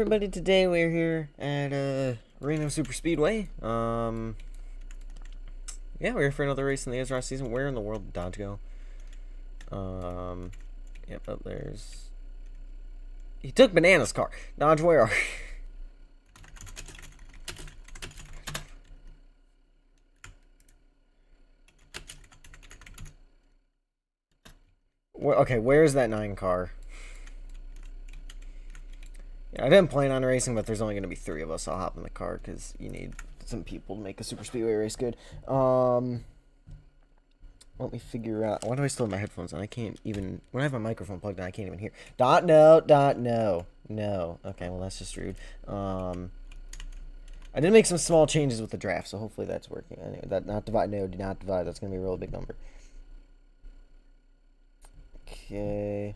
everybody, today we're here at Reno Super Speedway. Yeah, we're here for another race in the Azeroth season. Where in the world did Dodge go? Yep, up there's... He took Banana's car. Dodge, where are you? Okay, where's that 9 car? Yeah, I didn't plan on racing, but there's only going to be 3 of us. I'll hop in the car because you need some people to make a Super Speedway race good. Let me figure out. Why do I still have my headphones on? I can't even... When I have my microphone plugged in, I can't even hear. No. Okay, well, that's just rude. I did make some small changes with the draft, so hopefully that's working. Anyway, not divide. No, do not divide. That's going to be a really big number. Okay.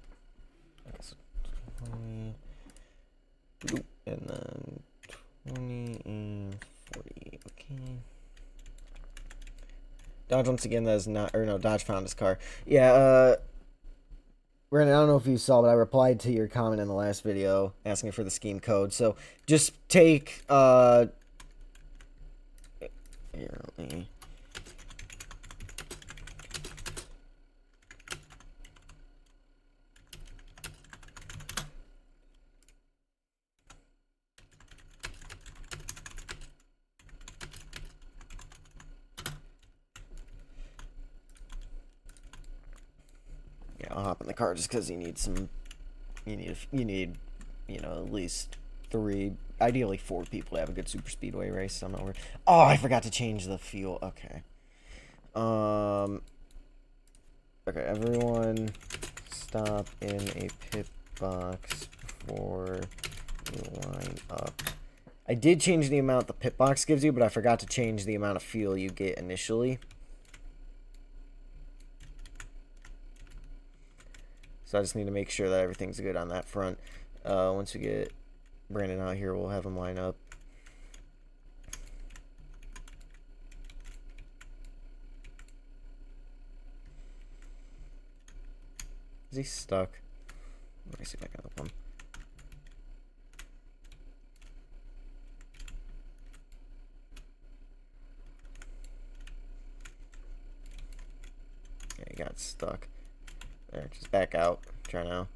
So 20. And then 20 and 40. Okay. Dodge, once again, that is not... Or no, Dodge found his car. Yeah, Brandon, I don't know if you saw, but I replied to your comment in the last video asking for the scheme code. So just take... Here, let me... Yeah, I'll hop in the car just because you need some... You need, you know, at least 3, ideally 4 people to have a good super speedway race. So I'm not worried. Oh, I forgot to change the fuel. Okay. Okay, everyone stop in a pit box before you line up. I did change the amount the pit box gives you, but I forgot to change the amount of fuel you get initially. So I just need to make sure that everything's good on that front. Once we get Brandon out here, we'll have him line up. Is he stuck? Let me see if I can help him. Yeah, he got stuck. There, just back out. Try now.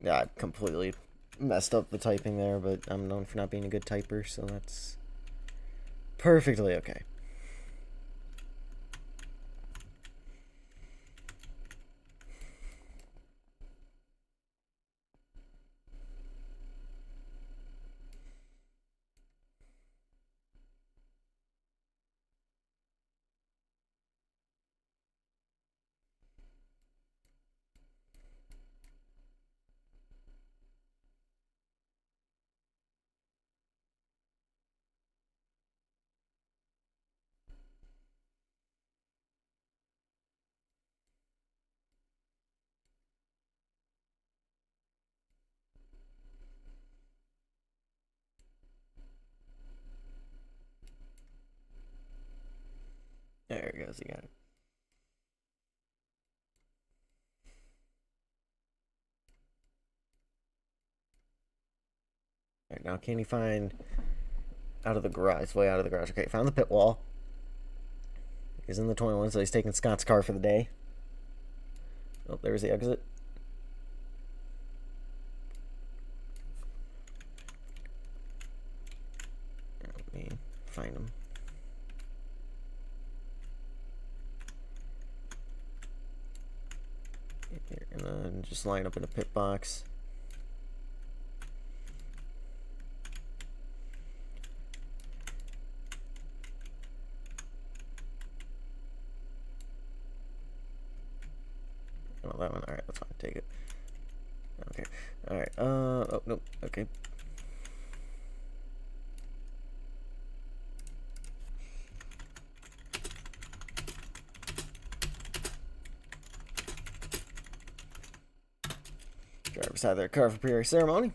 Yeah, I completely messed up the typing there, but I'm known for not being a good typer, so that's perfectly okay. There it goes, you got it. Alright, now can you find out of the garage? Way out of the garage. Okay, found the pit wall. He's in the 21, so he's taking Scott's car for the day. Oh, there's the exit. Let me find him. Here, and then just line up in a pit box. Oh, that one. Alright, that's fine. Take it. Okay. Alright. Oh, nope. Okay. Drive beside their car for pre-race ceremony.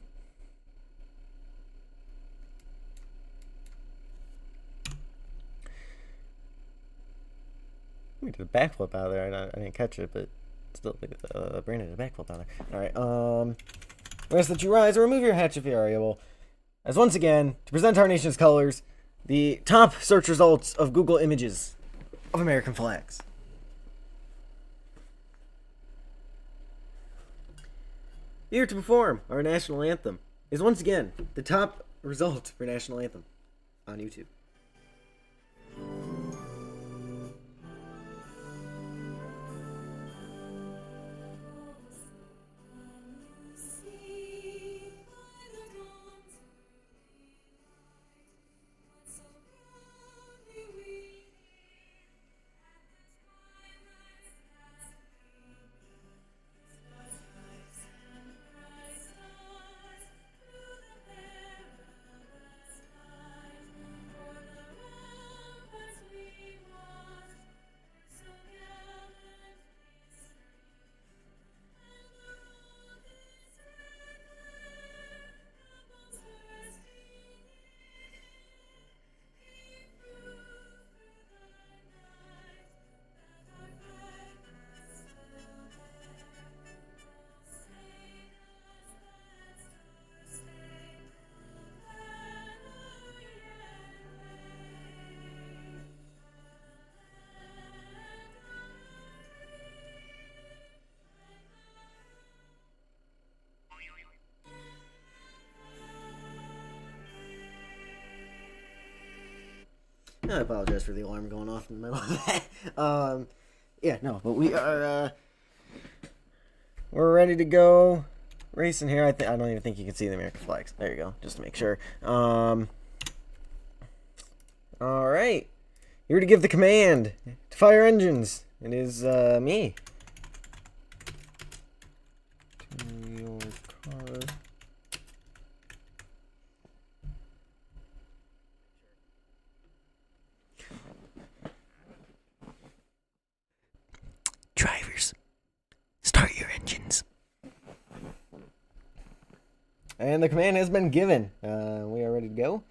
backflip out of there. I didn't catch it, but still, Brandon did a backflip out there. All right. Request that you rise or remove your hatch if you are able. As once again, to present our nation's colors, the top search results of Google images of American flags. Here to perform our national anthem is once again the top result for national anthem on YouTube. I apologize for the alarm going off in the middle of that. Yeah, no, but we are, we're ready to go racing here. I don't even think you can see the American flags. There you go, just to make sure. All right. Here to give the command to fire engines. It is, me. To your car. Drivers, start your engines. And the command has been given. We are ready to go.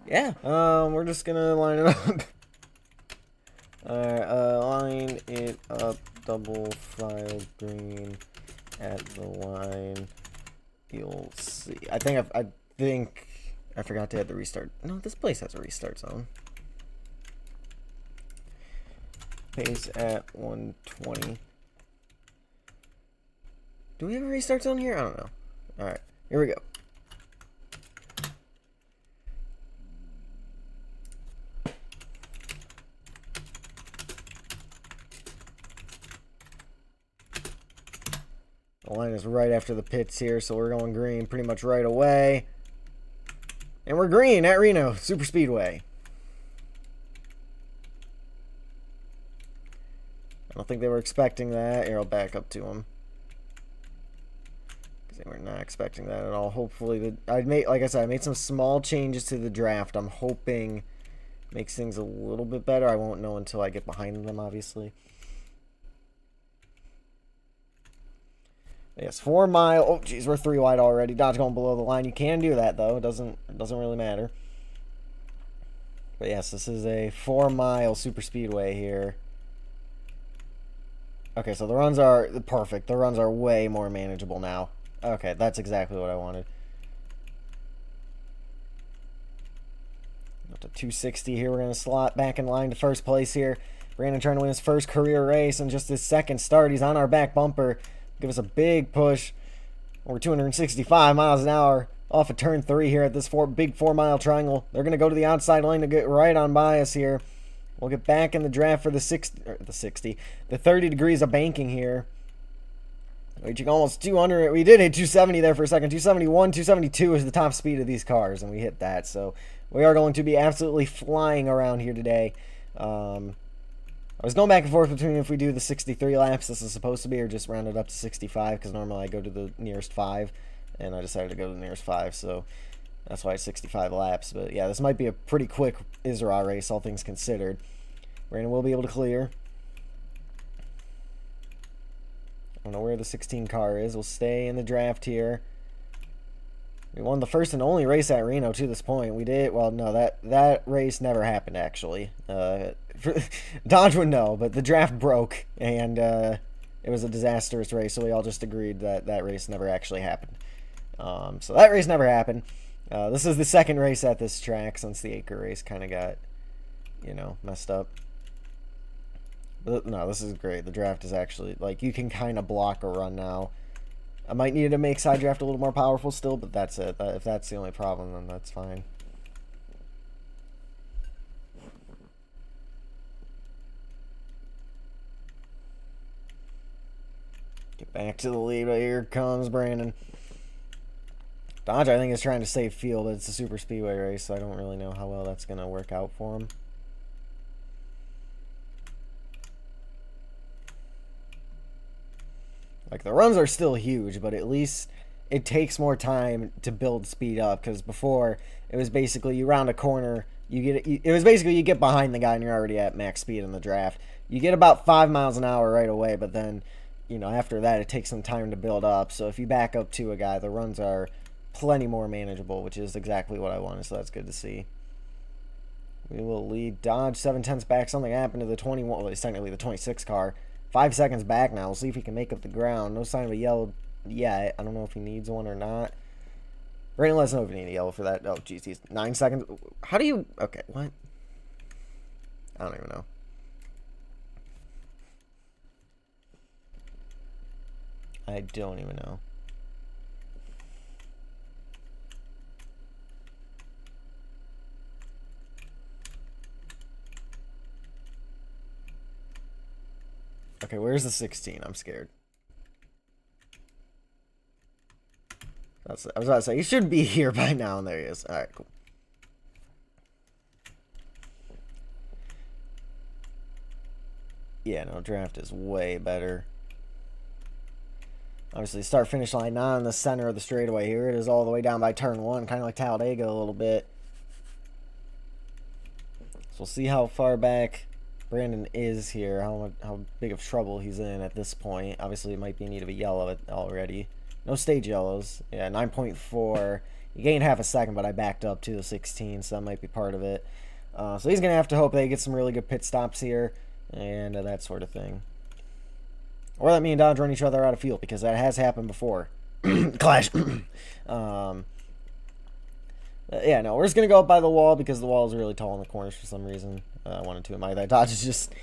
Yeah, we're just gonna line it up. Alright, line it up, double file green at the line. You'll see. I think I forgot to add the restart. No, this place has a restart zone. Pace at 120. Do we have a restart zone here? I don't know. Alright, here we go. The line is right after the pits here, so we're going green pretty much right away. And we're green at Reno Super Speedway. I don't think they were expecting that. Here, I'll back up to them. Because they were not expecting that at all. Hopefully, like I said, I made some small changes to the draft. I'm hoping makes things a little bit better. I won't know until I get behind them, obviously. Yes, 4 mile. Oh, geez, we're 3 wide already. Dodge going below the line. You can do that, though. It doesn't really matter. But yes, this is a 4 mile super speedway here. Okay, so the runs are perfect. The runs are way more manageable now. Okay, that's exactly what I wanted. Up to 260 here. We're going to slot back in line to first place here. Brandon trying to win his first career race and just his second start. He's on our back bumper. Give us a big push over 265 miles an hour off of turn 3 here at this big 4 mile triangle. They're going to go to the outside lane to get right on by us here. We'll get back in the draft for the 30 degrees of banking here. Reaching almost 200. We did hit 270 there for a second. 271, 272 is the top speed of these cars, and we hit that. So we are going to be absolutely flying around here today. I was going back and forth between if we do the 63 laps, this is supposed to be, or just round it up to 65, because normally I go to the nearest 5, and I decided to go to the nearest 5, so that's why it's 65 laps. But yeah, this might be a pretty quick ISRA race, all things considered. Brandon will be able to clear. I don't know where the 16 car is. We'll stay in the draft here. We won the first and only race at Reno to this point. We did, well, no, that race never happened, actually. Dodge would know, but the draft broke, and it was a disastrous race, so we all just agreed that that race never actually happened. So that race never happened. This is the second race at this track since the Acre race kind of got, you know, messed up. But no, this is great. The draft is actually, like, you can kind of block a run now. I might need to make side draft a little more powerful still, but that's it. If that's the only problem, then that's fine. Get back to the lead. Here comes Brandon. Dodge, I think, is trying to save field, but it's a super speedway race, so I don't really know how well that's going to work out for him. Like, the runs are still huge, but at least it takes more time to build speed up, because before, it was basically you round a corner, it was basically you get behind the guy and you're already at max speed in the draft. You get about 5 miles an hour right away, but then, you know, after that, it takes some time to build up. So if you back up to a guy, the runs are plenty more manageable, which is exactly what I wanted, so that's good to see. We will lead Dodge 7/10 back. Something happened to the 21, well, it's technically the 26 car. 5 seconds back now. We'll see if he can make up the ground. No sign of a yellow yet. I don't know if he needs one or not. Brandon, let us know if you need a yellow for that. Oh, geez, he's 9 seconds. How do you... Okay, what? I don't even know. I don't even know. Okay, where's the 16? I'm scared. I was about to say, he should be here by now, and there he is. Alright, cool. Yeah, no, draft is way better. Obviously, start-finish line not in the center of the straightaway. Here it is all the way down by turn 1, kind of like Talladega a little bit. So we'll see how far back Brandon is here, how big of trouble he's in at this point. Obviously, it might be in need of a yellow already. No stage yellows. Yeah, 9.4. You gained half a second, but I backed up to the 16, so that might be part of it. So he's going to have to hope they get some really good pit stops here and that sort of thing. Or let me and Dodge run each other out of fuel, because that has happened before. Clash. Yeah, no, we're just going to go up by the wall because the wall is really tall in the corners for some reason. I wanted to admire that. Dodge is just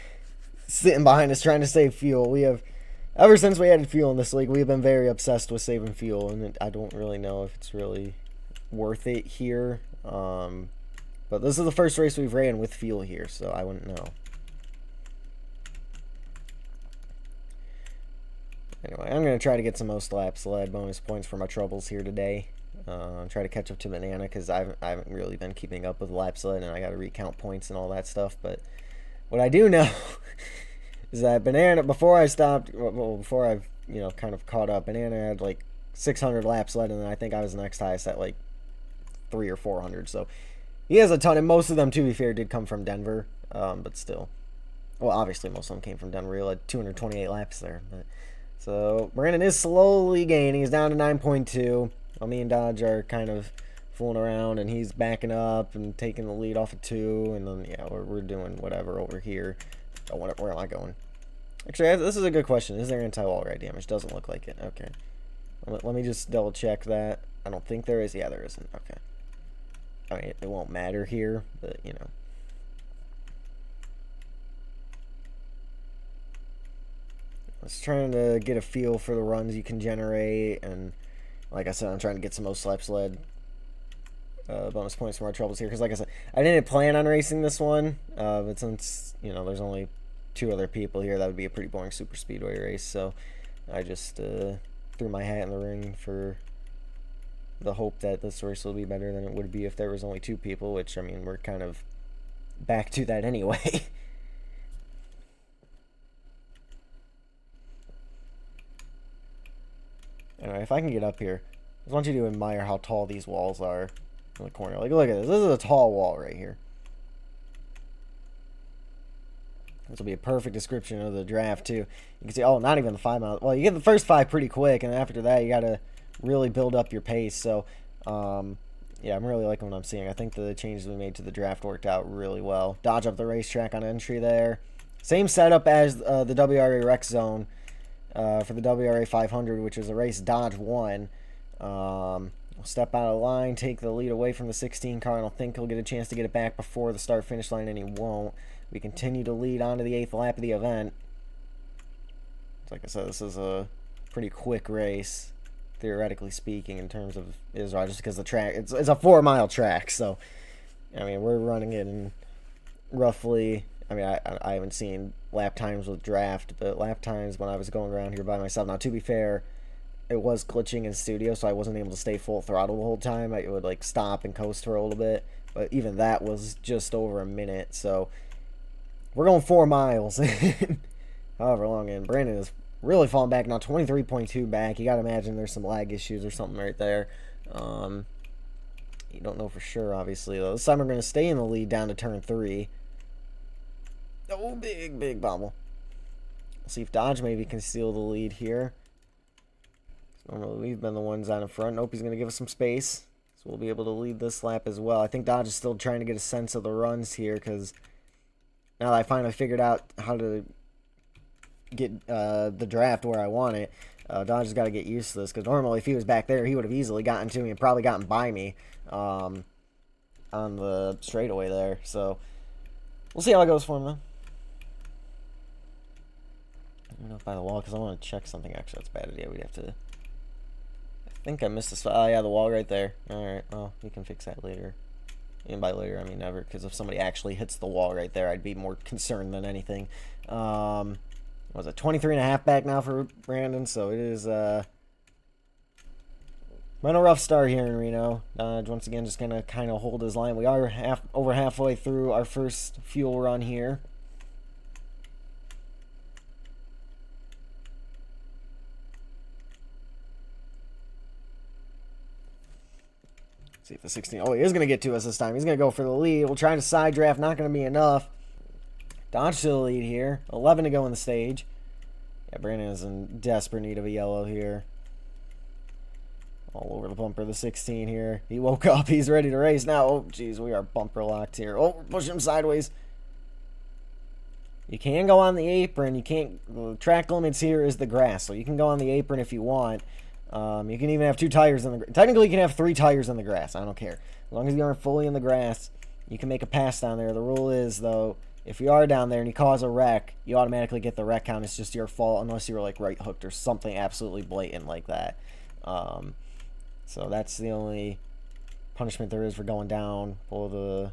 sitting behind us trying to save fuel. We have, ever since we added fuel in this league, we've been very obsessed with saving fuel, and I don't really know if it's really worth it here. But this is the first race we've ran with fuel here, so I wouldn't know. Anyway, I'm going to try to get some most laps led bonus points for my troubles here today. Try to catch up to Banana, because I haven't really been keeping up with lap sled, and I got to recount points and all that stuff. But what I do know is that Banana, before I stopped, well, before I've, you know, kind of caught up, Banana had like 600 laps led, and then I think I was the next highest at like 300 or 400. So he has a ton, and most of them, to be fair, did come from Denver, but still. Well, obviously most of them came from Denver. He had 228 laps there. But so Brandon is slowly gaining. He's down to 9.2. Well, me and Dodge are kind of fooling around, and he's backing up and taking the lead off of 2, and then, yeah, we're doing whatever over here. Oh, where am I going? Actually, this is a good question. Is there anti-wall ride damage? Doesn't look like it. Okay. Let me just double check that. I don't think there is. Yeah, there isn't. Okay. I mean, it won't matter here, but, you know. I was trying to get a feel for the runs you can generate, and like I said, I'm trying to get some most laps led bonus points for my troubles here, because like I said, I didn't plan on racing this one, but since, you know, there's only 2 other people here, that would be a pretty boring super speedway race, so I just threw my hat in the ring for the hope that this race will be better than it would be if there was only 2 people, which, I mean, we're kind of back to that anyway. Anyway, if I can get up here, I just want you to admire how tall these walls are in the corner. Like, look at this. This is a tall wall right here. This will be a perfect description of the draft, too. You can see, oh, not even the 5 miles. Well, you get the first 5 pretty quick, and after that, you got to really build up your pace. So, Yeah, I'm really liking what I'm seeing. I think the changes we made to the draft worked out really well. Dodge up the racetrack on entry there. Same setup as the WRA Rec Zone for the WRA 500, which is a race Dodge won. We'll step out of line, take the lead away from the 16 car. I don't think he'll get a chance to get it back before the start-finish line, and he won't. We continue to lead on to the 8th lap of the event. Like I said, this is a pretty quick race, theoretically speaking, in terms of Israel, just because the track, it's a 4-mile track. So, I mean, we're running it in roughly, I mean, I haven't seen lap times with draft, but lap times when I was going around here by myself. Now, to be fair, it was glitching in studio, so I wasn't able to stay full throttle the whole time. I would, like, stop and coast for a little bit, but even that was just over a minute. So, we're going 4 miles. However long, and Brandon is really falling back now, 23.2 back. You got to imagine there's some lag issues or something right there. You don't know for sure, obviously, though. This time we're going to stay in the lead down to turn 3. Oh, big bobble. We'll see if Dodge maybe can steal the lead here. Normally we've been the ones on in front. Nope, he's going to give us some space. So we'll be able to lead this lap as well. I think Dodge is still trying to get a sense of the runs here, because now that I finally figured out how to get the draft where I want it, Dodge has got to get used to this, because normally if he was back there, he would have easily gotten to me and probably gotten by me on the straightaway there. So we'll see how it goes for him, though. I don't know if by the wall, because I want to check something. Actually, that's a bad idea. We'd have to... I think I missed a spot. Oh, yeah, the wall right there. Alright, well, we can fix that later. And by later, I mean never, because if somebody actually hits the wall right there, I'd be more concerned than anything. Was it 23.5 back now for Brandon? So it is been a rough start here in Reno. Dodge once again just gonna kind of hold his line. We are over halfway through our first fuel run here. See if the 16... Oh, he is going to get to us this time. He's going to go for the lead. We'll try to side draft. Not going to be enough. Dodge to the lead here. 11 to go in the stage. Yeah, Brandon is in desperate need of a yellow here. All over the bumper, the 16 here. He woke up. He's ready to race now. Oh, jeez, we are bumper locked here. Oh, we're pushing him sideways. You can go on the apron. You can't... The track limits here is the grass, so you can go on the apron if you want. You can even have 2 tires in the... Technically, you can have 3 tires in the grass. I don't care. As long as you aren't fully in the grass, you can make a pass down there. The rule is, though, if you are down there and you cause a wreck, you automatically get the wreck count. It's just your fault unless you were, like, right hooked or something absolutely blatant like that. So that's the only punishment there is for going down below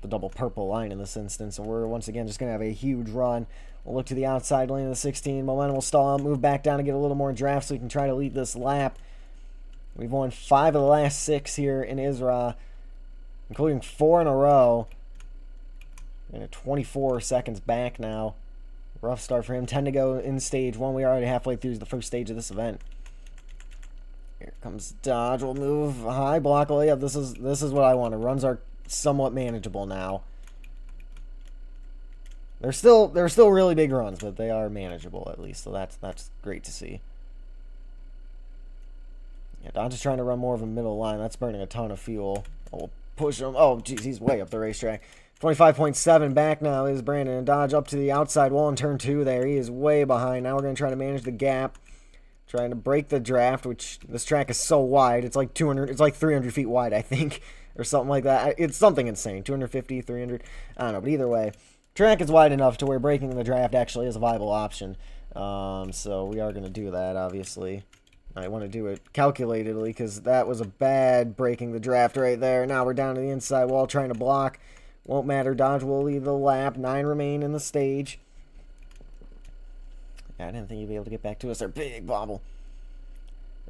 the double purple line in this instance. And we're, once again, just going to have a huge run. We'll look to the outside lane of the 16. Momentum will stall out, move back down to get a little more draft so we can try to lead this lap. We've won 5 of the last 6 here in Israel, including 4 in a row. And 24 seconds back now. Rough start for him. 10 to go in stage 1. We are already halfway through the first stage of this event. Here comes Dodge. We'll move high block. Oh, yeah, this is what I wanted. Runs are somewhat manageable now. They're still really big runs, but they are manageable at least. So that's great to see. Yeah, Dodge is trying to run more of a middle line. That's burning a ton of fuel. We'll push him. Oh, geez, he's way up the racetrack. 25.7 back now is Brandon. And Dodge up to the outside wall in turn 2 there. He is way behind. Now we're going to try to manage the gap. Trying to break the draft, which this track is so wide. It's like 300 feet wide, I think, or something like that. It's something insane. 250, 300. I don't know, but either way, track is wide enough to where breaking the draft actually is a viable option. So we are going to do that, obviously. I want to do it calculatedly because that was a bad breaking the draft right there. Now we're down to the inside wall trying to block. Won't matter. Dodge will lead the lap. 9 remain in the stage. Yeah, I didn't think he'd be able to get back to us. They're big bobble.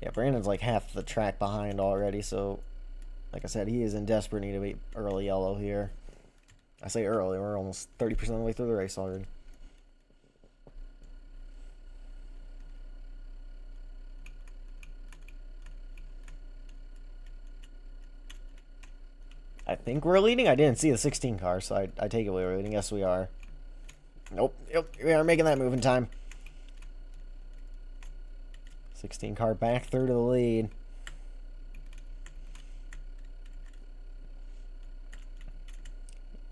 Yeah, Brandon's like half the track behind already, so like I said, he is in desperate need of an early yellow here. I say early, we're almost 30% of the way through the race already. I think we're leading. I didn't see the 16 car, so I take it we're leading. Yes, we are. Nope. Yep, we are making that move in time. 16 car back through to the lead.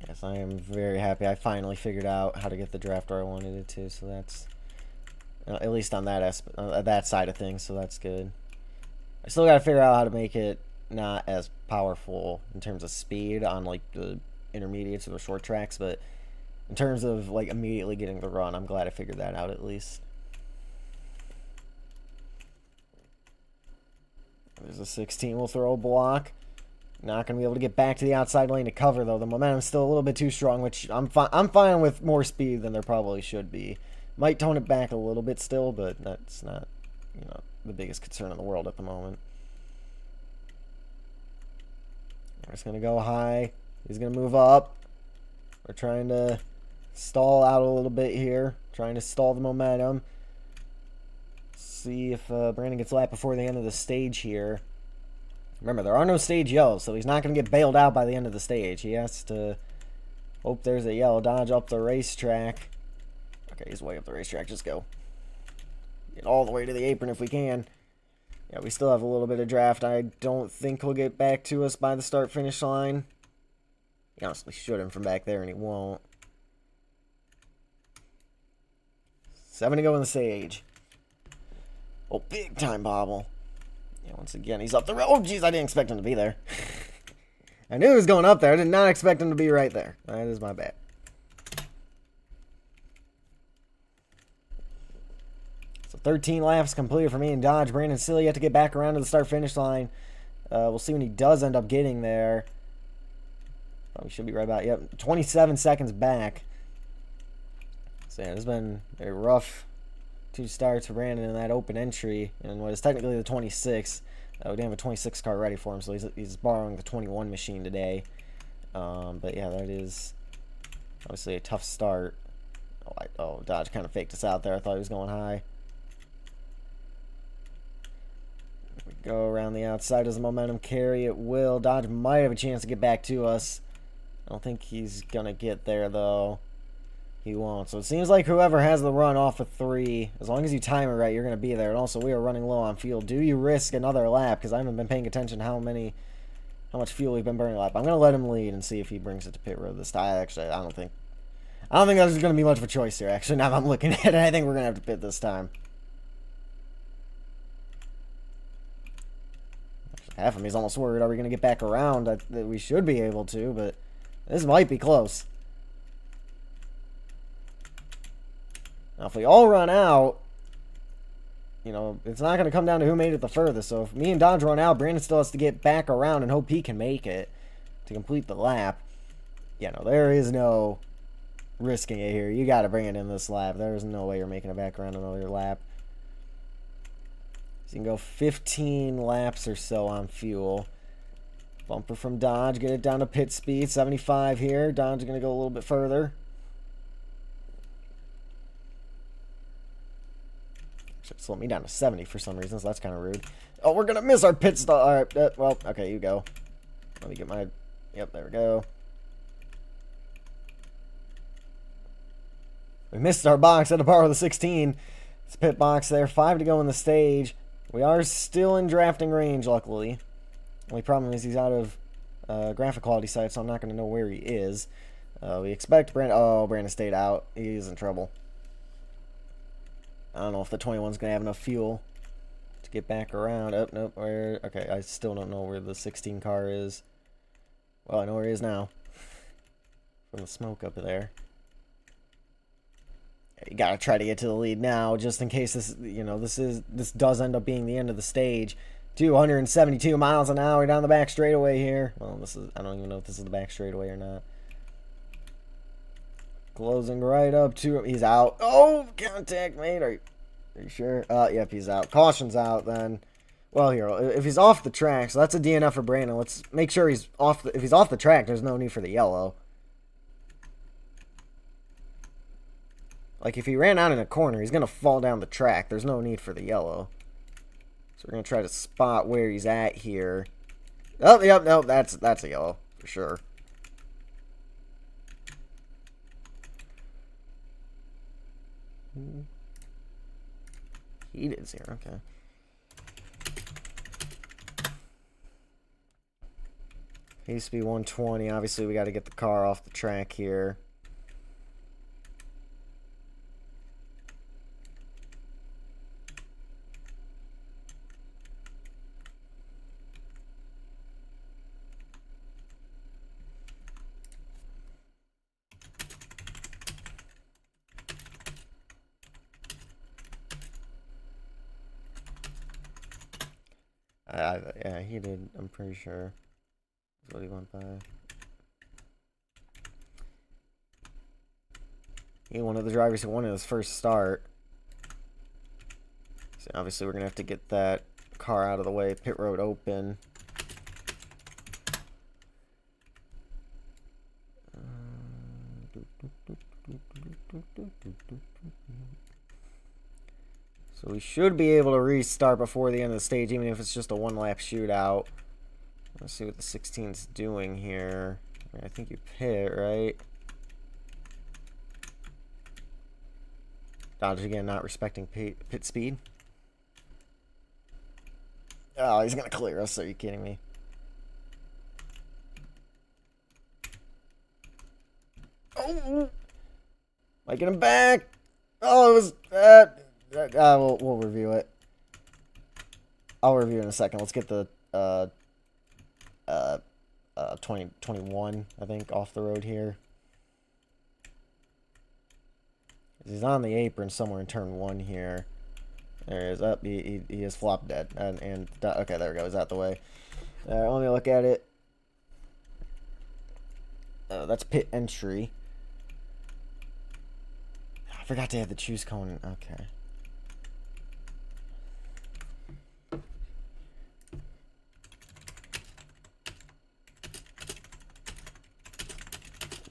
Yes, I am very happy. I finally figured out how to get the draft where I wanted it to, so that's at least on that side of things. So that's good. I still gotta figure out how to make it not as powerful in terms of speed on like the intermediates or the short tracks, but in terms of like immediately getting the run, I'm glad I figured that out at least. There's a 16. We'll throw a block. Not going to be able to get back to the outside lane to cover, though. The momentum's still a little bit too strong, which I'm fine with more speed than there probably should be. Might tone it back a little bit still, but that's not, the biggest concern in the world at the moment. We're just going to go high. He's going to move up. We're trying to stall out a little bit here. Trying to stall the momentum. See if Brandon gets lapped before the end of the stage here. Remember, there are no stage yellows, so he's not going to get bailed out by the end of the stage. He has to hope there's a yellow. Dodge up the racetrack. Okay, he's way up the racetrack. Just go. Get all the way to the apron if we can. Yeah, we still have a little bit of draft. I don't think he'll get back to us by the start-finish line. He honestly should him from back there, and he won't. 7 to go in the stage. Oh, big time bobble. Yeah, once again, he's up the road. Oh, jeez, I didn't expect him to be there. I knew he was going up there. I did not expect him to be right there. That is my bad. So 13 laps completed for me and Dodge. Brandon still yet to get back around to the start-finish line. We'll see when he does end up getting there. Probably should be right about, yep, 27 seconds back. So yeah, it's been a rough 2 starts for Brandon in that open entry, and what is technically the 26. We didn't have a 26 car ready for him, so he's borrowing the 21 machine today. But yeah, that is obviously a tough start. Oh, Dodge kind of faked us out there. I thought he was going high. We go around the outside. Does the momentum carry? It will. Dodge might have a chance to get back to us. I don't think he's going to get there, though. He won't. So it seems like whoever has the run off of 3, as long as you time it right, you're going to be there. And also, we are running low on fuel. Do you risk another lap? Because I haven't been paying attention to how much fuel we've been burning lap. I'm going to let him lead and see if he brings it to pit road this time. Actually, I don't think there's going to be much of a choice here. Actually, now that I'm looking at it, I think we're going to have to pit this time. Half of me's almost worried. Are we going to get back around? We should be able to, but this might be close. Now, if we all run out, it's not going to come down to who made it the furthest. So if me and Dodge run out, Brandon still has to get back around and hope he can make it to complete the lap. There is no risking it here. You got to bring it in this lap. There's no way you're making it back around another lap. So you can go 15 laps or so on fuel. Bumper from Dodge. Get it down to pit speed. 75 here. Dodge is going to go a little bit further. Slow me down to 70 for some reason, so that's kind of rude. Oh, we're going to miss our pit stop. All right, well, okay, you go. Let me get my... Yep, there we go. We missed our box. Had to borrow the 16. It's a pit box there. 5 to go in the stage. We are still in drafting range, luckily. Only problem is he's out of graphic quality sight, so I'm not going to know where he is. We expect Brandon... Oh, Brandon stayed out. He's in trouble. I don't know if the 21's going to have enough fuel to get back around. Oh, nope. Okay, I still don't know where the 16 car is. Well, I know where he is now. From the smoke up there. You got to try to get to the lead now, just in case this does end up being the end of the stage. 272 miles an hour down the back straightaway here. Well, I don't even know if this is the back straightaway or not. Closing right up to him. He's out. Oh, contact made. Are you sure? Yep, he's out. Caution's out then. Well, here, if he's off the track, so that's a DNF for Brandon. Let's make sure he's off. If he's off the track, there's no need for the yellow. Like, if he ran out in a corner, he's going to fall down the track. There's no need for the yellow. So we're going to try to spot where he's at here. Oh, yep, no, that's a yellow for sure. Heated here, okay. Pace speed 120. Obviously, we got to get the car off the track here. Yeah, he did. I'm pretty sure. That's what he went by. He one of the drivers who won his first start. So obviously we're gonna have to get that car out of the way. Pit road open. So we should be able to restart before the end of the stage, even if it's just a one-lap shootout. Let's see what the 16's doing here. I think you pit, right? Dodge again, not respecting pit speed. Oh, he's gonna clear us. Are you kidding me? Oh! Like get him back! Oh, it was we'll review it. I'll review in a second. Let's get the 2021, I think, off the road here. He's on the apron somewhere in turn 1 here. There he is. Up, he is flop dead. And okay, there we go. He's out the way. Let me look at it. That's pit entry. I forgot to add the choose cone. Okay.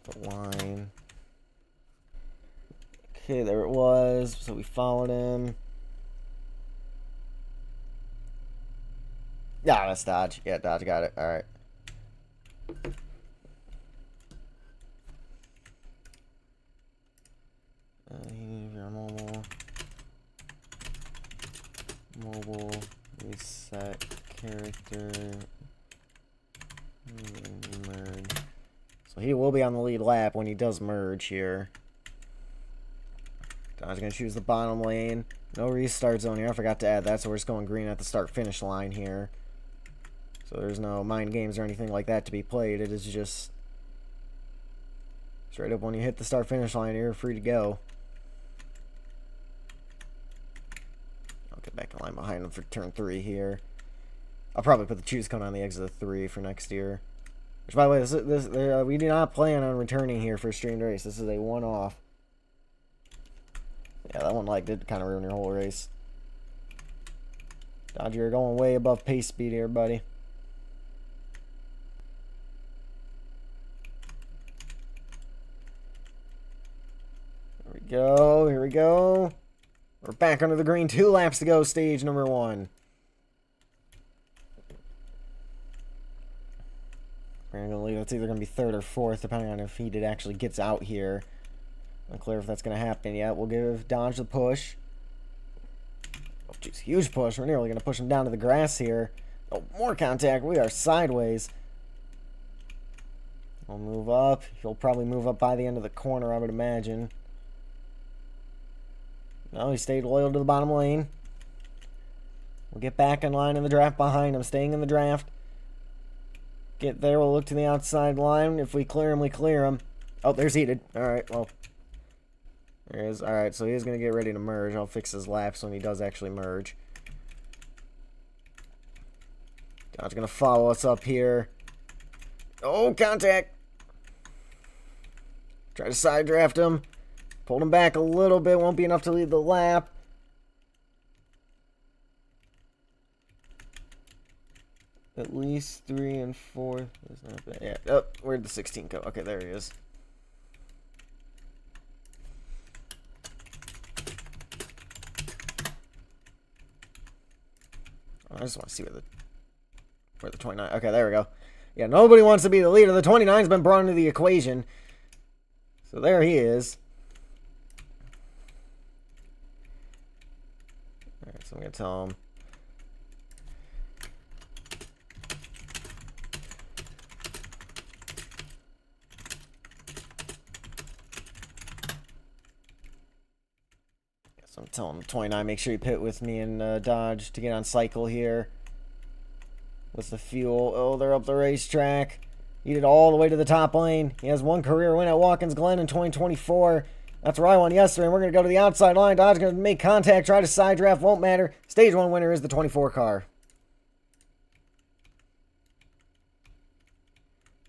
The line. Okay, there it was. So we followed him. Yeah, that's Dodge. Yeah, Dodge got it. All right. Mobile reset character merge. So he will be on the lead lap when he does merge here. Dodge gonna choose the bottom lane. No restart zone here. I forgot to add that, so we're just going green at the start finish line here. So there's no mind games or anything like that to be played. It is just straight up when you hit the start finish line, you're free to go. I'll get back in line behind him for turn 3 here. I'll probably put the choose cone on the exit of 3 for next year. Which, by the way, we do not plan on returning here for a streamed race. This is a one-off. Yeah, that one did kind of ruin your whole race. Dodge, you're going way above pace speed here, buddy. Here we go. Here we go. We're back under the green. 2 laps to go. Stage number 1. We're going to leave. It's either going to be 3rd or 4th, depending on if he actually gets out here. Unclear if that's going to happen yet. We'll give Dodge the push. Oh, jeez. Huge push. We're nearly going to push him down to the grass here. Oh, more contact. We are sideways. We'll move up. He'll probably move up by the end of the corner, I would imagine. No, he stayed loyal to the bottom lane. We'll get back in line in the draft behind him. Staying in the draft. Get there. We'll look to the outside line. If we clear him, we clear him. Oh, there's heated. Alright, well. There he is. Alright, so he's going to get ready to merge. I'll fix his laps when he does actually merge. Dodge going to follow us up here. Oh, contact. Try to side draft him. Pulled him back a little bit. Won't be enough to lead the lap. At least 3 and 4. That's not bad. Yeah. Oh, where'd the 16 go? Okay, there he is. I just want to see where the 29. Okay, there we go. Yeah, nobody wants to be the leader. The 29's been brought into the equation. So there he is. Alright, so I'm going to tell him. So I'm telling the 29, make sure you pit with me and dodge to get on cycle here. With the fuel. Oh, they're up the racetrack. He did all the way to the top lane. He has one career win at Watkins Glen in 2024. That's where I won yesterday. And we're going to go to the outside line. Dodge going to make contact. Try to side draft. Won't matter. Stage 1 winner is the 24 car.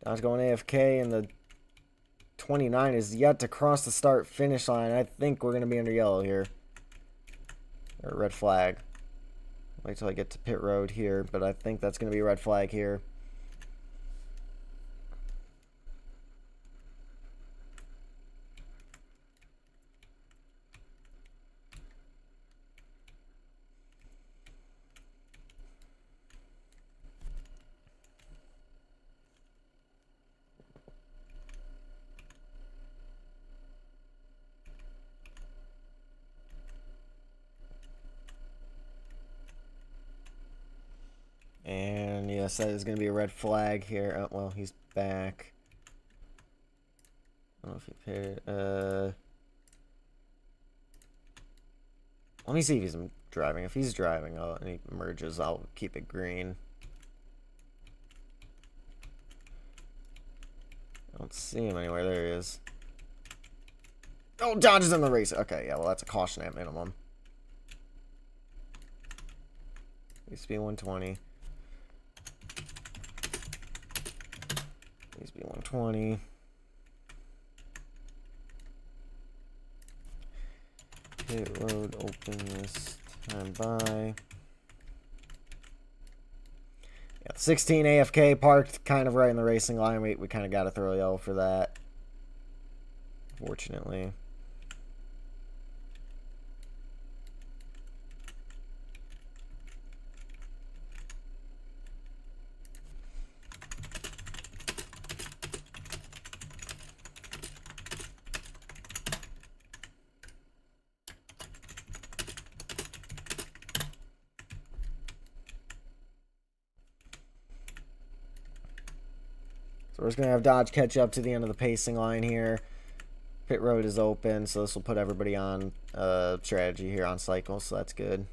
Dodge going AFK. And the 29 is yet to cross the start finish line. I think we're going to be under yellow here. Or red flag. Wait till I get to pit road here. But I think that's going to be a red flag here. And yes, that is going to be a red flag here. Oh, well, he's back. I don't know if he pitted. Let me see if he's driving. If he's driving and he merges, I'll keep it green. I don't see him anywhere. There he is. Oh, Dodge is in the race. Okay, yeah, well, that's a caution at minimum. Used to be 120. Used to be 120. Pit road open this time by. Yeah, 16 AFK parked kind of right in the racing line. We kind of got to throw a yellow for that. Fortunately. So we're just going to have Dodge catch up to the end of the pacing line here. Pit road is open, so this will put everybody on strategy here on cycle, so that's good.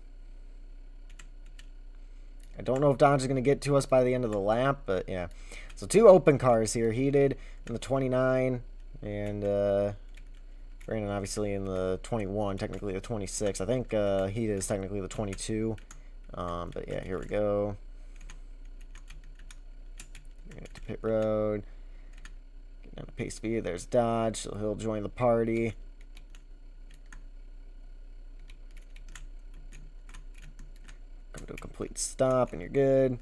I don't know if Dodge is going to get to us by the end of the lap, but yeah. So 2 open cars here, Heated in the 29, and Brandon obviously in the 21, technically the 26. I think Heated is technically the 22. But yeah, here we go. To pit road. Getting down to pace speed. There's Dodge, so he'll join the party. Come to a complete stop, and you're good.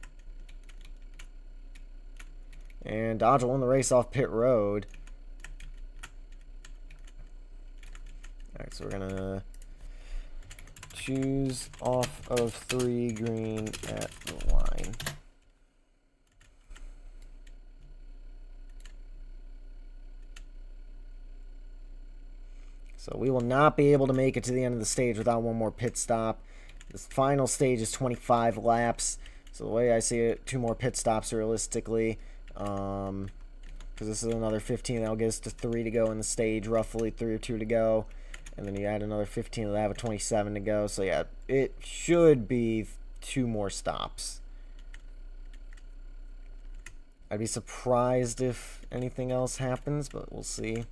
And Dodge will win the race off pit road. Alright, so we're gonna choose off of 3 green at the line. So we will not be able to make it to the end of the stage without one more pit stop. This final stage is 25 laps. So the way I see it, 2 more pit stops realistically. Because this is another 15. That'll get us to 3 to go in the stage, roughly 3 or 2 to go. And then you add another 15, that'll have a 27 to go. So yeah, it should be 2 more stops. I'd be surprised if anything else happens, but we'll see.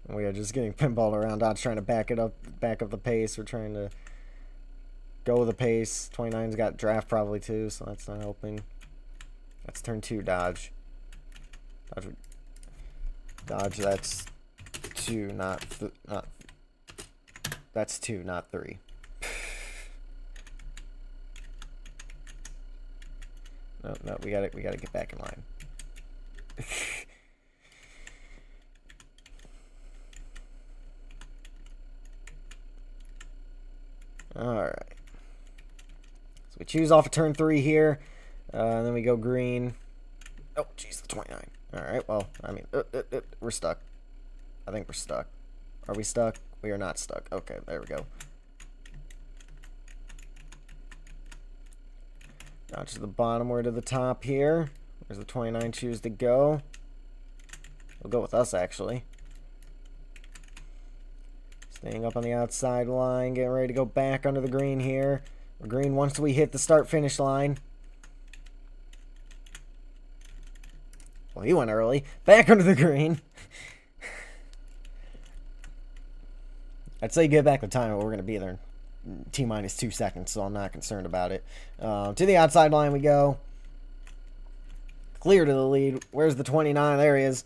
We are just getting pinballed around. Dodge trying to back up the pace. We're trying to go the pace. 29's got draft probably too, so that's not helping. That's turn 2, Dodge. Dodge, that's 2, not that's 2, not 3. No, we gotta get back in line. Alright. So we choose off of turn 3 here. And then we go green. Oh, jeez, the 29. Alright, well, I mean, we're stuck. I think we're stuck. Are we stuck? We are not stuck. Okay, there we go. Dodge to the bottom or to the top here. Where's the 29 choose to go? We'll go with us, actually. Staying up on the outside line, getting ready to go back under the green here. Green once we hit the start-finish line. Well, he went early. Back under the green. I'd say get back the time, but we're going to be there in T-minus 2 seconds, so I'm not concerned about it. To the outside line we go. Clear to the lead. Where's the 29? There he is.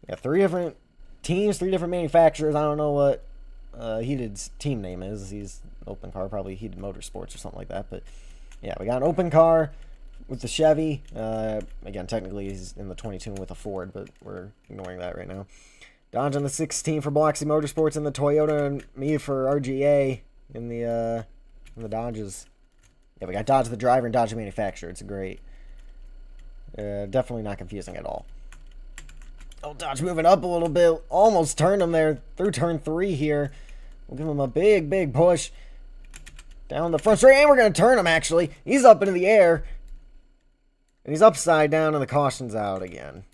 Yeah, 3 different teams, 3 different manufacturers. I don't know what Heated's team name is. He's Open Car, probably Heated Motorsports or something like that. But yeah, we got an Open Car with the Chevy. Again, technically he's in the 22 with a Ford, but we're ignoring that right now. Dodge on the 16 for Biloxi Motorsports, and the Toyota, and me for RGA in the Dodges. Yeah, we got Dodge the driver and Dodge the manufacturer. It's great. Definitely not confusing at all. Oh, Dodge moving up a little bit. Almost turned him there through turn 3 here. We'll give him a big, big push. Down the front straight, and we're going to turn him, actually. He's up into the air. And he's upside down, and the caution's out again.